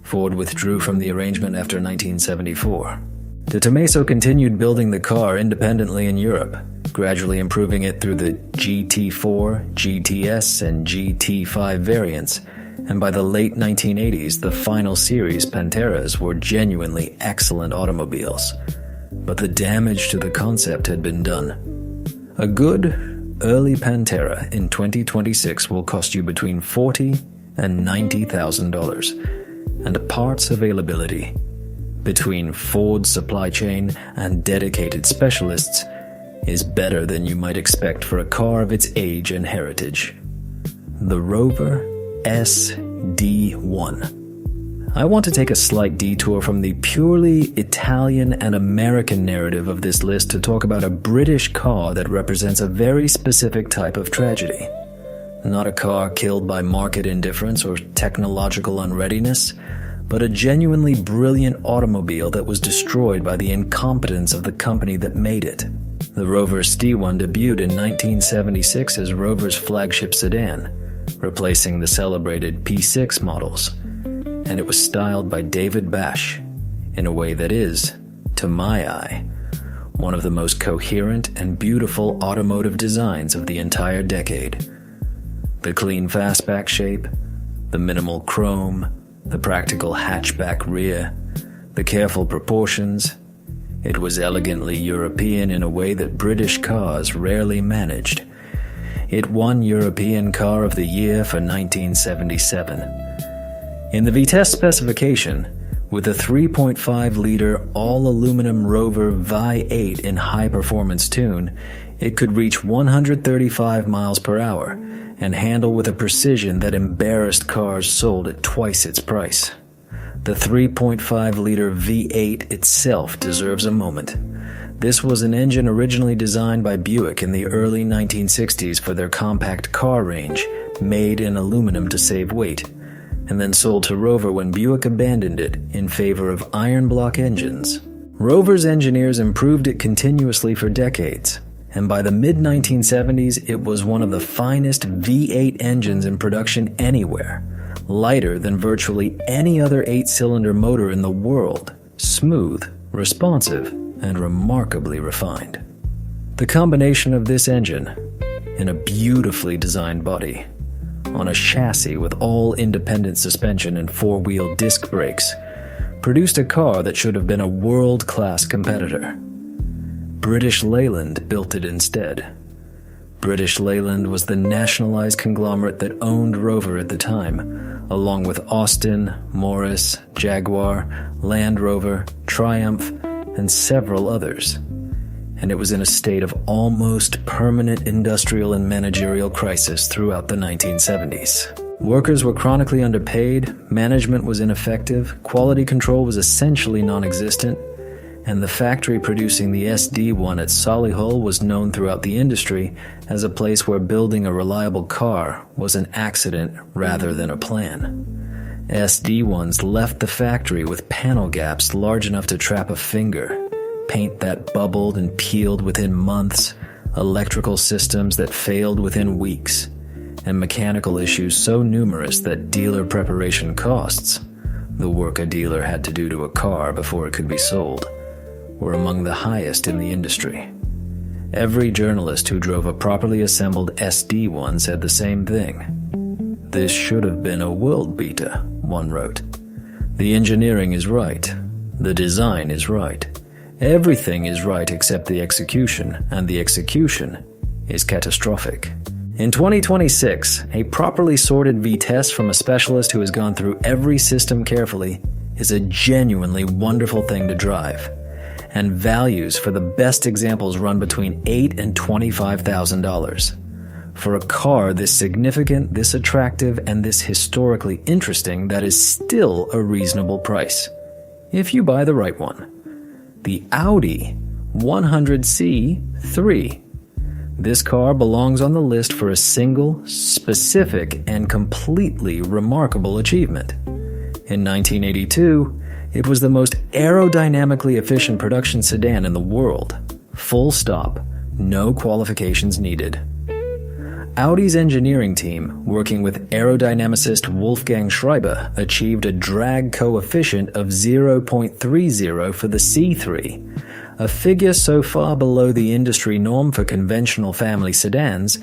Ford withdrew from the arrangement after 1974. De Tomaso continued building the car independently in Europe, gradually improving it through the GT4, GTS, and GT5 variants, and by the late 1980s, the final series Panteras were genuinely excellent automobiles. But the damage to the concept had been done. A good, early Pantera in 2026 will cost you between $40,000 and $90,000, and parts availability between Ford's supply chain and dedicated specialists is better than you might expect for a car of its age and heritage. The Rover SD1. I want to take a slight detour from the purely Italian and American narrative of this list to talk about a British car that represents a very specific type of tragedy. Not a car killed by market indifference or technological unreadiness, but a genuinely brilliant automobile that was destroyed by the incompetence of the company that made it. The Rover SD1 debuted in 1976 as Rover's flagship sedan, replacing the celebrated P6 models, and it was styled by David Bash in a way that is, to my eye, one of the most coherent and beautiful automotive designs of the entire decade. The clean fastback shape, the minimal chrome, the practical hatchback rear, the careful proportions. It was elegantly European in a way that British cars rarely managed. It won European Car of the Year for 1977. In the Vitesse specification, with a 3.5-liter all-aluminum Rover Vi8 in high-performance tune, it could reach 135 miles per hour and handle with a precision that embarrassed cars sold at twice its price. The 3.5-liter V8 itself deserves a moment. This was an engine originally designed by Buick in the early 1960s for their compact car range, made in aluminum to save weight, and then sold to Rover when Buick abandoned it in favor of iron block engines. Rover's engineers improved it continuously for decades, and by the mid-1970s it was one of the finest V8 engines in production anywhere, lighter than virtually any other 8-cylinder motor in the world, smooth, responsive, and remarkably refined. The combination of this engine, in a beautifully designed body, on a chassis with all independent suspension and 4-wheel disc brakes, produced a car that should have been a world-class competitor. British Leyland built it instead. British Leyland was the nationalized conglomerate that owned Rover at the time, along with Austin, Morris, Jaguar, Land Rover, Triumph, and several others. And it was in a state of almost permanent industrial and managerial crisis throughout the 1970s. Workers were chronically underpaid, management was ineffective, quality control was essentially non-existent, and the factory producing the SD1 at Solihull was known throughout the industry as a place where building a reliable car was an accident rather than a plan. SD1s left the factory with panel gaps large enough to trap a finger, paint that bubbled and peeled within months, electrical systems that failed within weeks, and mechanical issues so numerous that dealer preparation costs, the work a dealer had to do to a car before it could be sold, were among the highest in the industry. Every journalist who drove a properly assembled SD1 said the same thing. "This should have been a world beater," one wrote. "The engineering is right. The design is right. Everything is right except the execution, and the execution is catastrophic." In 2026, a properly sorted V-test from a specialist who has gone through every system carefully is a genuinely wonderful thing to drive, and values for the best examples run between $8,000 and $25,000. For a car this significant, this attractive, and this historically interesting, that is still a reasonable price, if you buy the right one. The Audi 100C3. This car belongs on the list for a single, specific, and completely remarkable achievement. In 1982, it was the most aerodynamically efficient production sedan in the world. Full stop. No qualifications needed. Audi's engineering team, working with aerodynamicist Wolfgang Schreiber, achieved a drag coefficient of 0.30 for the C3, a figure so far below the industry norm for conventional family sedans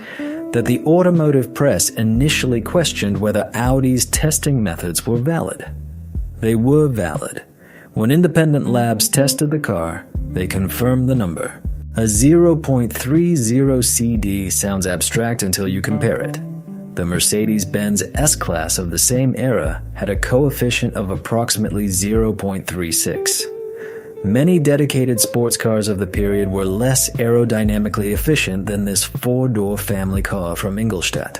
that the automotive press initially questioned whether Audi's testing methods were valid. They were valid. When independent labs tested the car, they confirmed the number. A 0.30 CD sounds abstract until you compare it. The Mercedes-Benz S-Class of the same era had a coefficient of approximately 0.36. Many dedicated sports cars of the period were less aerodynamically efficient than this 4-door family car from Ingolstadt.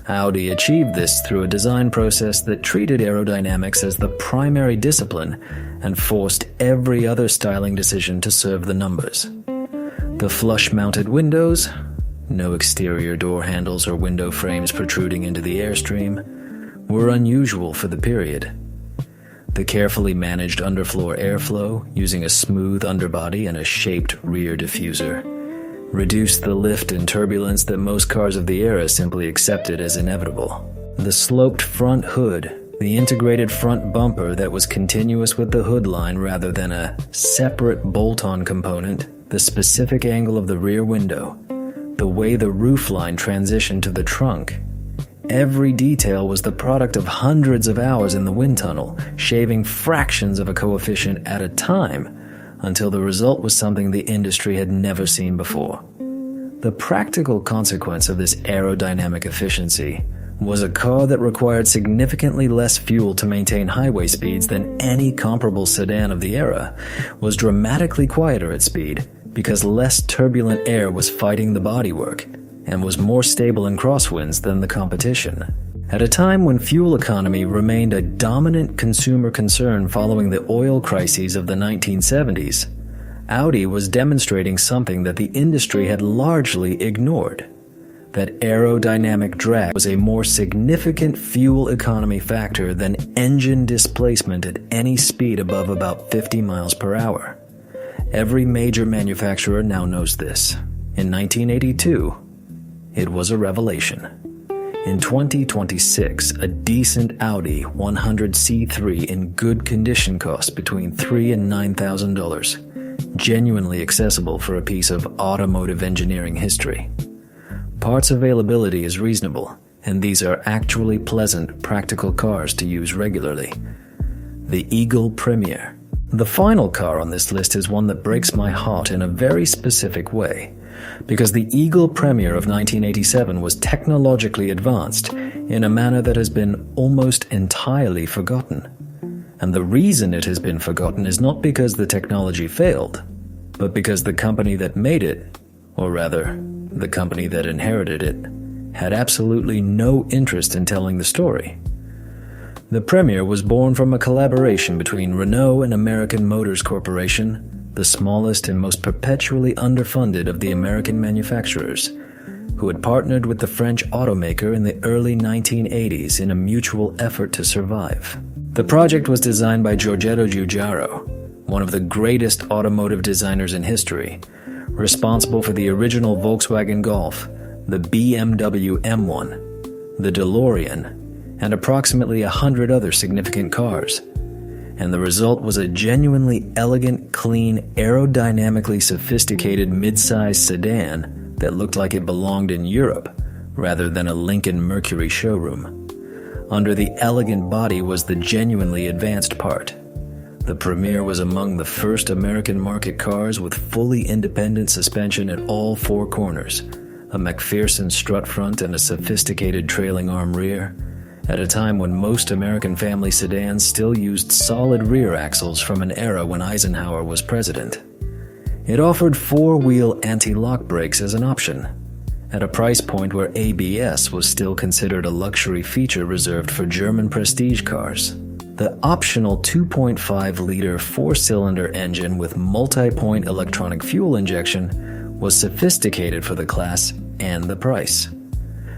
Audi achieved this through a design process that treated aerodynamics as the primary discipline and forced every other styling decision to serve the numbers. The flush-mounted windows, no exterior door handles or window frames protruding into the airstream, were unusual for the period. The carefully managed underfloor airflow, using a smooth underbody and a shaped rear diffuser, reduced the lift and turbulence that most cars of the era simply accepted as inevitable. The sloped front hood, the integrated front bumper that was continuous with the hood line rather than a separate bolt-on component, the specific angle of the rear window, the way the roofline transitioned to the trunk. Every detail was the product of hundreds of hours in the wind tunnel, shaving fractions of a coefficient at a time, until the result was something the industry had never seen before. The practical consequence of this aerodynamic efficiency was a car that required significantly less fuel to maintain highway speeds than any comparable sedan of the era, was dramatically quieter at speed because less turbulent air was fighting the bodywork, and was more stable in crosswinds than the competition. At a time when fuel economy remained a dominant consumer concern following the oil crises of the 1970s, Audi was demonstrating something that the industry had largely ignored: that aerodynamic drag was a more significant fuel economy factor than engine displacement at any speed above about 50 miles per hour. Every major manufacturer now knows this. In 1982, it was a revelation. In 2026, a decent Audi 100C3 in good condition costs between $3,000 and $9,000, genuinely accessible for a piece of automotive engineering history. Parts availability is reasonable, and these are actually pleasant, practical cars to use regularly. The Eagle Premier. The final car on this list is one that breaks my heart in a very specific way, because the Eagle Premier of 1987 was technologically advanced in a manner that has been almost entirely forgotten. And the reason it has been forgotten is not because the technology failed, but because the company that made it, or rather, the company that inherited it, had absolutely no interest in telling the story. The Premier was born from a collaboration between Renault and American Motors Corporation, the smallest and most perpetually underfunded of the American manufacturers, who had partnered with the French automaker in the early 1980s in a mutual effort to survive. The project was designed by Giorgetto Giugiaro, one of the greatest automotive designers in history, responsible for the original Volkswagen Golf, the BMW M1, the DeLorean, and approximately 100 other significant cars. And the result was a genuinely elegant, clean, aerodynamically sophisticated mid-size sedan that looked like it belonged in Europe rather than a Lincoln Mercury showroom. Under the elegant body was the genuinely advanced part. The Premier was among the first American market cars with fully independent suspension at all four corners, a McPherson strut front and a sophisticated trailing arm rear, at a time when most American family sedans still used solid rear axles from an era when Eisenhower was president. It offered four-wheel anti-lock brakes as an option, at a price point where ABS was still considered a luxury feature reserved for German prestige cars. The optional 2.5-liter four-cylinder engine with multi-point electronic fuel injection was sophisticated for the class and the price.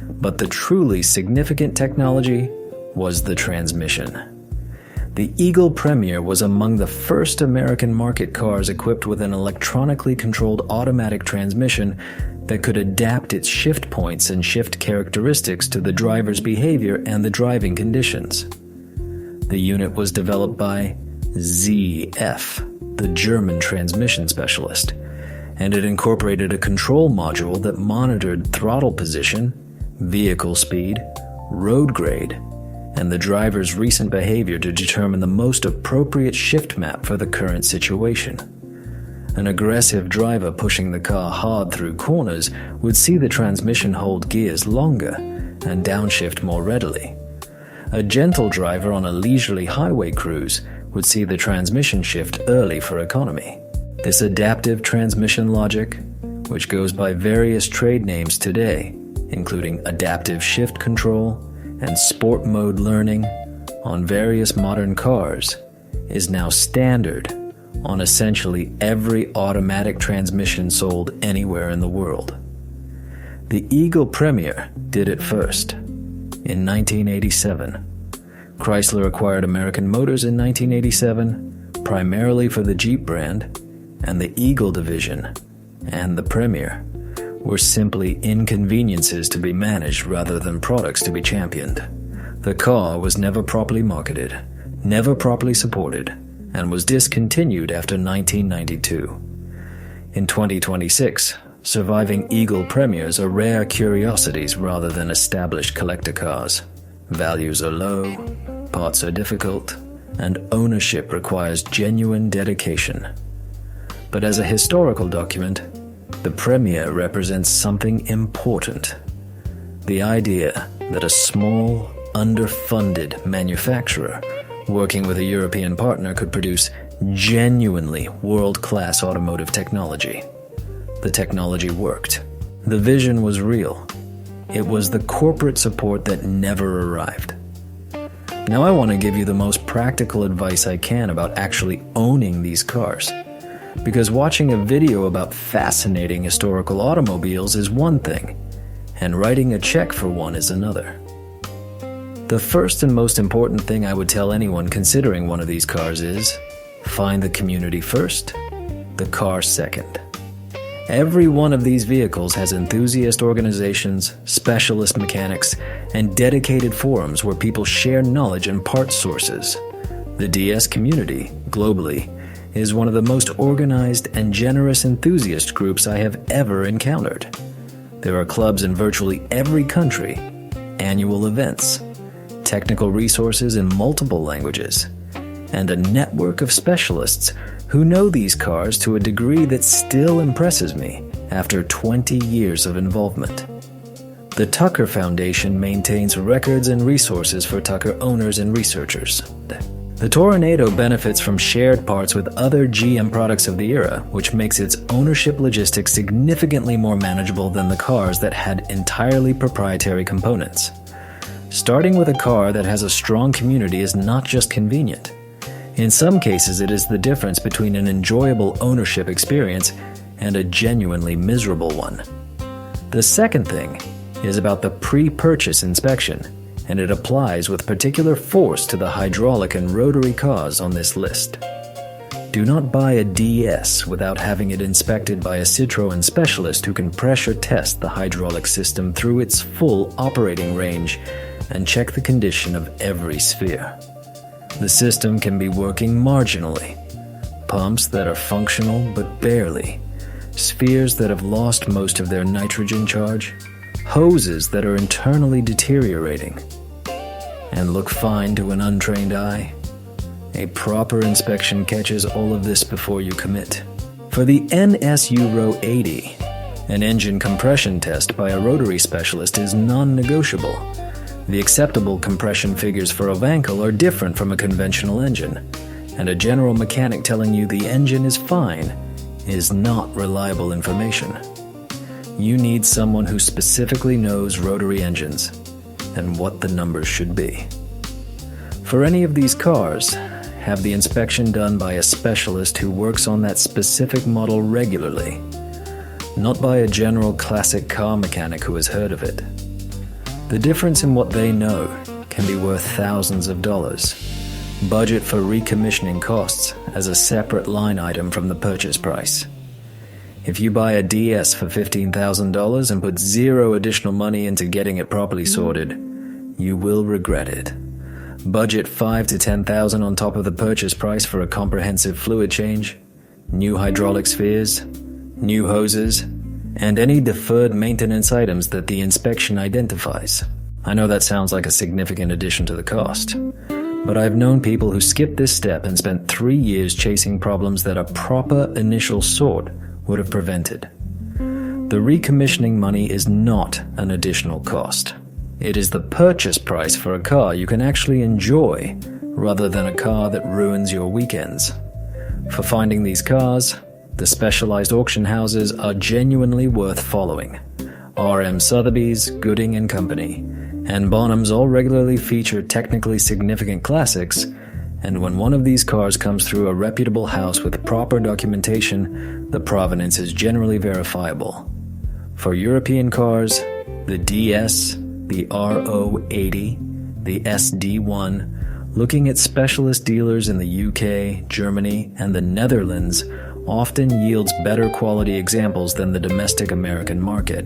But the truly significant technology was the transmission. The Eagle Premier was among the first American market cars equipped with an electronically controlled automatic transmission that could adapt its shift points and shift characteristics to the driver's behavior and the driving conditions. The unit was developed by ZF, the German transmission specialist, and it incorporated a control module that monitored throttle position, vehicle speed, road grade, and the driver's recent behavior to determine the most appropriate shift map for the current situation. An aggressive driver pushing the car hard through corners would see the transmission hold gears longer and downshift more readily. A gentle driver on a leisurely highway cruise would see the transmission shift early for economy. This adaptive transmission logic, which goes by various trade names today, including adaptive shift control and sport mode learning on various modern cars, is now standard on essentially every automatic transmission sold anywhere in the world. The Eagle Premier did it first. In 1987, Chrysler acquired American Motors in 1987, primarily for the Jeep brand, and the Eagle division and the Premier were simply inconveniences to be managed rather than products to be championed. The car was never properly marketed, never properly supported, and was discontinued after 1992. In 2026, surviving Eagle Premiers are rare curiosities rather than established collector cars. Values are low, parts are difficult, and ownership requires genuine dedication. But as a historical document, the Premier represents something important. The idea that a small, underfunded manufacturer working with a European partner could produce genuinely world-class automotive technology. The technology worked. The vision was real. It was the corporate support that never arrived. Now I want to give you the most practical advice I can about actually owning these cars. Because watching a video about fascinating historical automobiles is one thing, and writing a check for one is another. The first and most important thing I would tell anyone considering one of these cars is, find the community first, the car second. Every one of these vehicles has enthusiast organizations, specialist mechanics, and dedicated forums where people share knowledge and parts sources. The DS community, globally, is one of the most organized and generous enthusiast groups I have ever encountered. There are clubs in virtually every country, annual events, technical resources in multiple languages, and a network of specialists who know these cars to a degree that still impresses me after 20 years of involvement. The Tucker Foundation maintains records and resources for Tucker owners and researchers. The Toronado benefits from shared parts with other GM products of the era, which makes its ownership logistics significantly more manageable than the cars that had entirely proprietary components. Starting with a car that has a strong community is not just convenient. In some cases, it is the difference between an enjoyable ownership experience and a genuinely miserable one. The second thing is about the pre-purchase inspection, and it applies with particular force to the hydraulic and rotary cars on this list. Do not buy a DS without having it inspected by a Citroën specialist who can pressure test the hydraulic system through its full operating range and check the condition of every sphere. The system can be working marginally, pumps that are functional but barely, spheres that have lost most of their nitrogen charge, hoses that are internally deteriorating, and look fine to an untrained eye. A proper inspection catches all of this before you commit. For the NSU Row 80, an engine compression test by a rotary specialist is non-negotiable. The acceptable compression figures for a Wankel are different from a conventional engine, and a general mechanic telling you the engine is fine is not reliable information. You need someone who specifically knows rotary engines and what the numbers should be. For any of these cars, have the inspection done by a specialist who works on that specific model regularly, not by a general classic car mechanic who has heard of it. The difference in what they know can be worth thousands of dollars. Budget for recommissioning costs as a separate line item from the purchase price. If you buy a DS for $15,000 and put zero additional money into getting it properly sorted, you will regret it. Budget $5,000 to $10,000 on top of the purchase price for a comprehensive fluid change, new hydraulic spheres, new hoses, and any deferred maintenance items that the inspection identifies. I know that sounds like a significant addition to the cost, but I've known people who skipped this step and spent 3 years chasing problems that a proper initial sort would have prevented. The recommissioning money is not an additional cost. It is the purchase price for a car you can actually enjoy, rather than a car that ruins your weekends. For finding these cars, the specialized auction houses are genuinely worth following. R.M. Sotheby's, Gooding & Company, and Bonhams all regularly feature technically significant classics, and when one of these cars comes through a reputable house with proper documentation, the provenance is generally verifiable. For European cars, the DS, the RO80, the SD1, looking at specialist dealers in the UK, Germany, and the Netherlands often yields better quality examples than the domestic American market,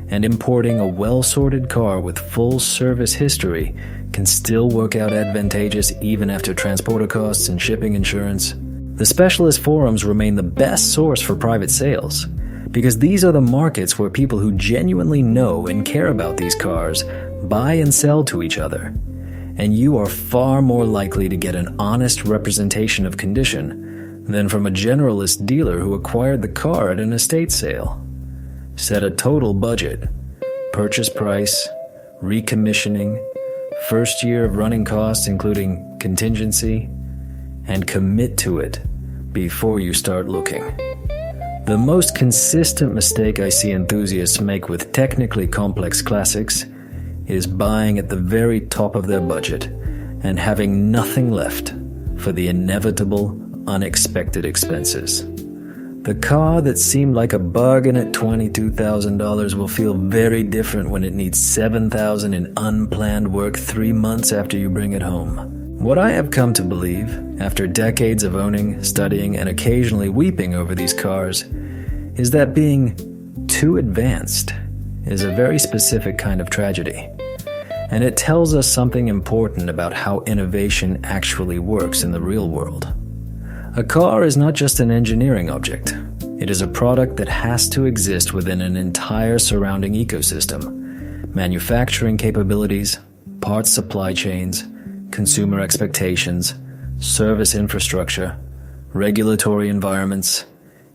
and importing a well-sorted car with full service history can still work out advantageous even after transporter costs and shipping insurance. The specialist forums remain the best source for private sales, because these are the markets where people who genuinely know and care about these cars buy and sell to each other, and you are far more likely to get an honest representation of condition than from a generalist dealer who acquired the car at an estate sale. Set a total budget, purchase price, recommissioning, first year of running costs including contingency, and commit to it before you start looking. The most consistent mistake I see enthusiasts make with technically complex classics is buying at the very top of their budget and having nothing left for the inevitable, unexpected expenses. The car that seemed like a bargain at $22,000 will feel very different when it needs $7,000 in unplanned work 3 months after you bring it home. What I have come to believe, after decades of owning, studying, and occasionally weeping over these cars, is that being too advanced is a very specific kind of tragedy. And it tells us something important about how innovation actually works in the real world. A car is not just an engineering object. It is a product that has to exist within an entire surrounding ecosystem. Manufacturing capabilities, parts supply chains, consumer expectations, service infrastructure, regulatory environments,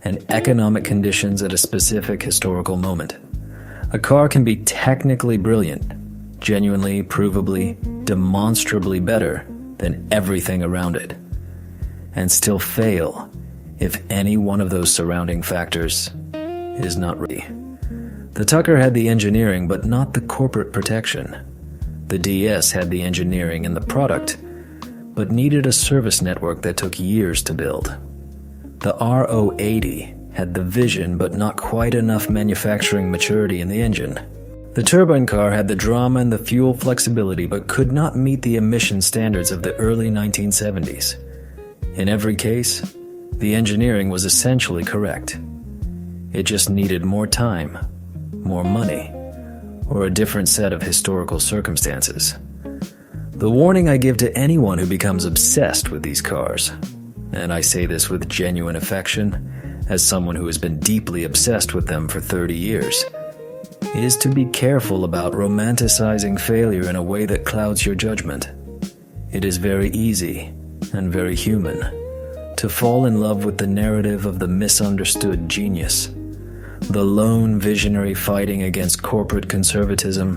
and economic conditions at a specific historical moment. A car can be technically brilliant, genuinely, provably, demonstrably better than everything around it, and still fail if any one of those surrounding factors is not ready. The Tucker had the engineering but not the corporate protection. The DS had the engineering and the product, but needed a service network that took years to build. The RO80 had the vision but not quite enough manufacturing maturity in the engine. The turbine car had the drama and the fuel flexibility but could not meet the emission standards of the early 1970s. In every case, the engineering was essentially correct. It just needed more time, more money, or a different set of historical circumstances. The warning I give to anyone who becomes obsessed with these cars, and I say this with genuine affection, as someone who has been deeply obsessed with them for 30 years, is to be careful about romanticizing failure in a way that clouds your judgment. It is very easy and very human to fall in love with the narrative of the misunderstood genius, the lone visionary fighting against corporate conservatism,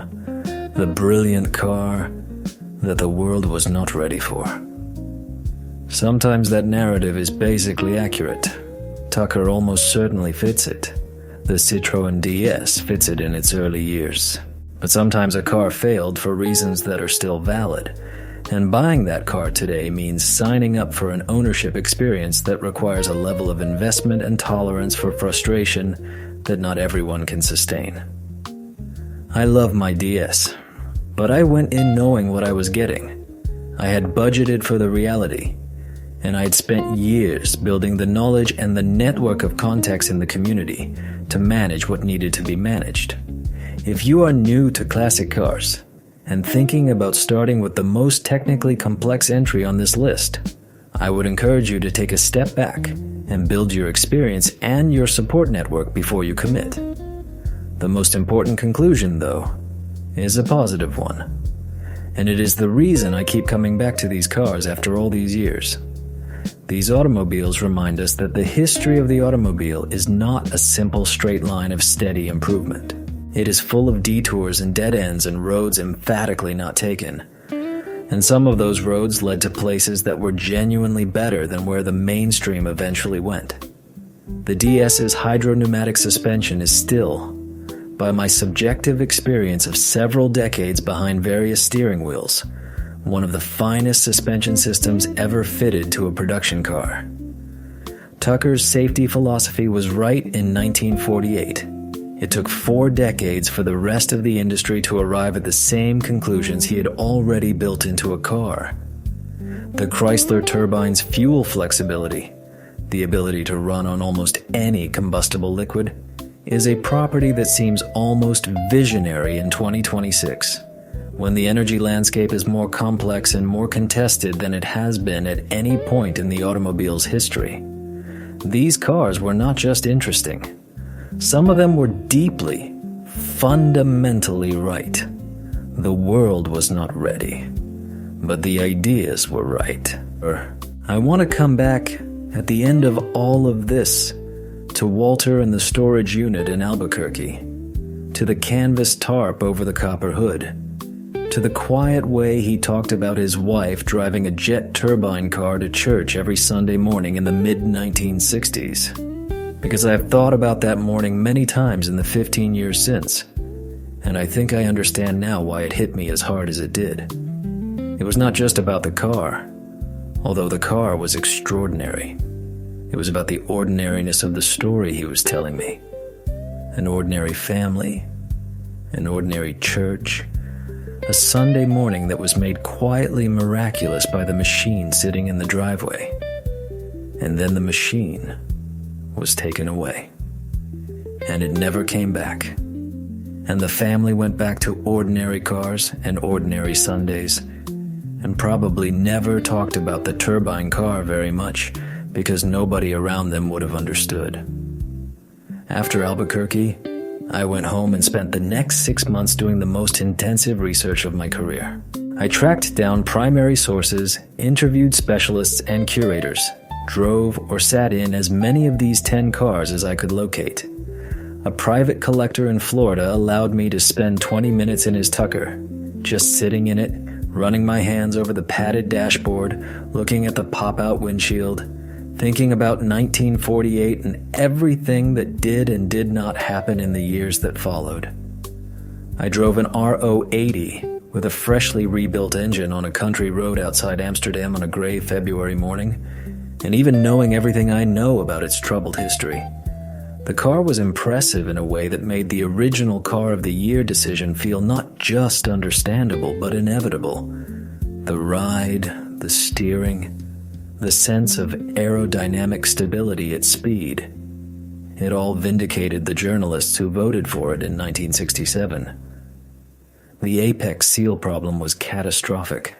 the brilliant car that the world was not ready for. Sometimes that narrative is basically accurate. Tucker almost certainly fits it. The Citroën DS fits it in its early years. But sometimes a car failed for reasons that are still valid. And buying that car today means signing up for an ownership experience that requires a level of investment and tolerance for frustration that not everyone can sustain. I love my DS, but I went in knowing what I was getting. I had budgeted for the reality, and I had spent years building the knowledge and the network of contacts in the community to manage what needed to be managed. If you are new to classic cars, and thinking about starting with the most technically complex entry on this list, I would encourage you to take a step back and build your experience and your support network before you commit. The most important conclusion, though, is a positive one. And it is the reason I keep coming back to these cars after all these years. These automobiles remind us that the history of the automobile is not a simple straight line of steady improvement. It is full of detours and dead ends and roads emphatically not taken. And some of those roads led to places that were genuinely better than where the mainstream eventually went. The DS's hydropneumatic suspension is still, by my subjective experience of several decades behind various steering wheels, one of the finest suspension systems ever fitted to a production car. Tucker's safety philosophy was right in 1948. It took 4 decades for the rest of the industry to arrive at the same conclusions he had already built into a car. The Chrysler Turbine's fuel flexibility, the ability to run on almost any combustible liquid, is a property that seems almost visionary in 2026, when the energy landscape is more complex and more contested than it has been at any point in the automobile's history. These cars were not just interesting. Some of them were deeply, fundamentally right. The world was not ready, but the ideas were right. I want to come back at the end of all of this to Walter and the storage unit in Albuquerque, to the canvas tarp over the copper hood, to the quiet way he talked about his wife driving a jet turbine car to church every Sunday morning in the mid-1960s. Because I've thought about that morning many times in the 15 years since, and I think I understand now why it hit me as hard as it did. It was not just about the car, although the car was extraordinary. It was about the ordinariness of the story he was telling me. An ordinary family, an ordinary church, A Sunday morning that was made quietly miraculous by the machine sitting in the driveway. And then the machine was taken away. And it never came back. And the family went back to ordinary cars and ordinary Sundays, and probably never talked about the Turbine car very much, because nobody around them would have understood. After Albuquerque, I went home and spent the next 6 months doing the most intensive research of my career. I tracked down primary sources, interviewed specialists and curators, drove or sat in as many of these 10 cars as I could locate. A private collector in Florida allowed me to spend 20 minutes in his Tucker, just sitting in it, running my hands over the padded dashboard, looking at the pop-out windshield, thinking about 1948 and everything that did and did not happen in the years that followed. I drove an RO80 with a freshly rebuilt engine on a country road outside Amsterdam on a gray February morning, and even knowing everything I know about its troubled history, the car was impressive in a way that made the original Car of the Year decision feel not just understandable, but inevitable. The ride, the steering, the sense of aerodynamic stability at speed. It all vindicated the journalists who voted for it in 1967. The apex seal problem was catastrophic.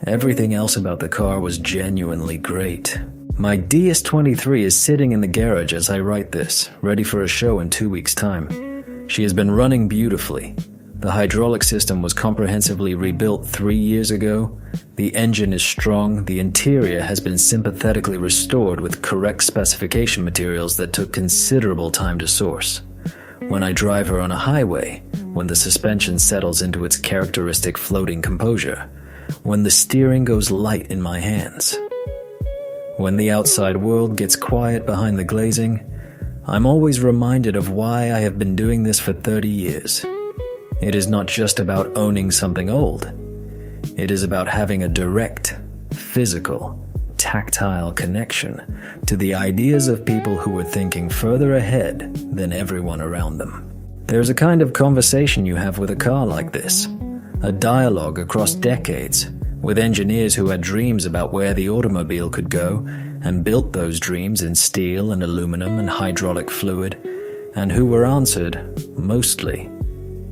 Everything else about the car was genuinely great. My DS23 is sitting in the garage as I write this, ready for a show in 2 weeks' time. She has been running beautifully. The hydraulic system was comprehensively rebuilt 3 years ago. The engine is strong. The interior has been sympathetically restored with correct specification materials that took considerable time to source. When I drive her on a highway, when the suspension settles into its characteristic floating composure, when the steering goes light in my hands, when the outside world gets quiet behind the glazing, I'm always reminded of why I have been doing this for 30 years. It is not just about owning something old. It is about having a direct, physical, tactile connection to the ideas of people who are thinking further ahead than everyone around them. There's a kind of conversation you have with a car like this, a dialogue across decades, with engineers who had dreams about where the automobile could go and built those dreams in steel and aluminum and hydraulic fluid, and who were answered, mostly,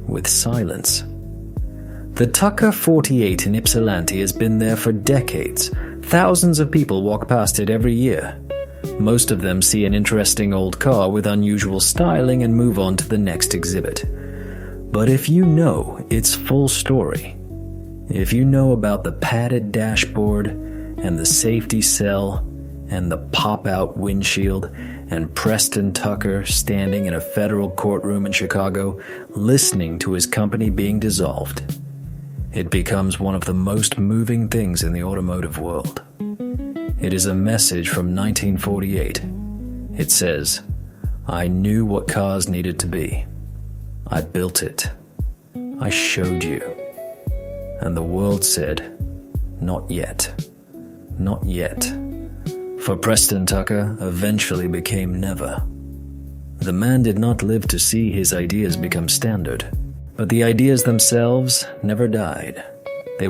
with silence. The Tucker 48 in Ypsilanti has been there for decades. Thousands of people walk past it every year. Most of them see an interesting old car with unusual styling and move on to the next exhibit. But if you know its full story, if you know about the padded dashboard and the safety cell and the pop-out windshield and Preston Tucker standing in a federal courtroom in Chicago listening to his company being dissolved, it becomes one of the most moving things in the automotive world. It is a message from 1948. It says, "I knew what cars needed to be. I built it. I showed you." And the world said, "Not yet. Not yet." For Preston Tucker eventually became never. The man did not live to see his ideas become standard, but the ideas themselves never died.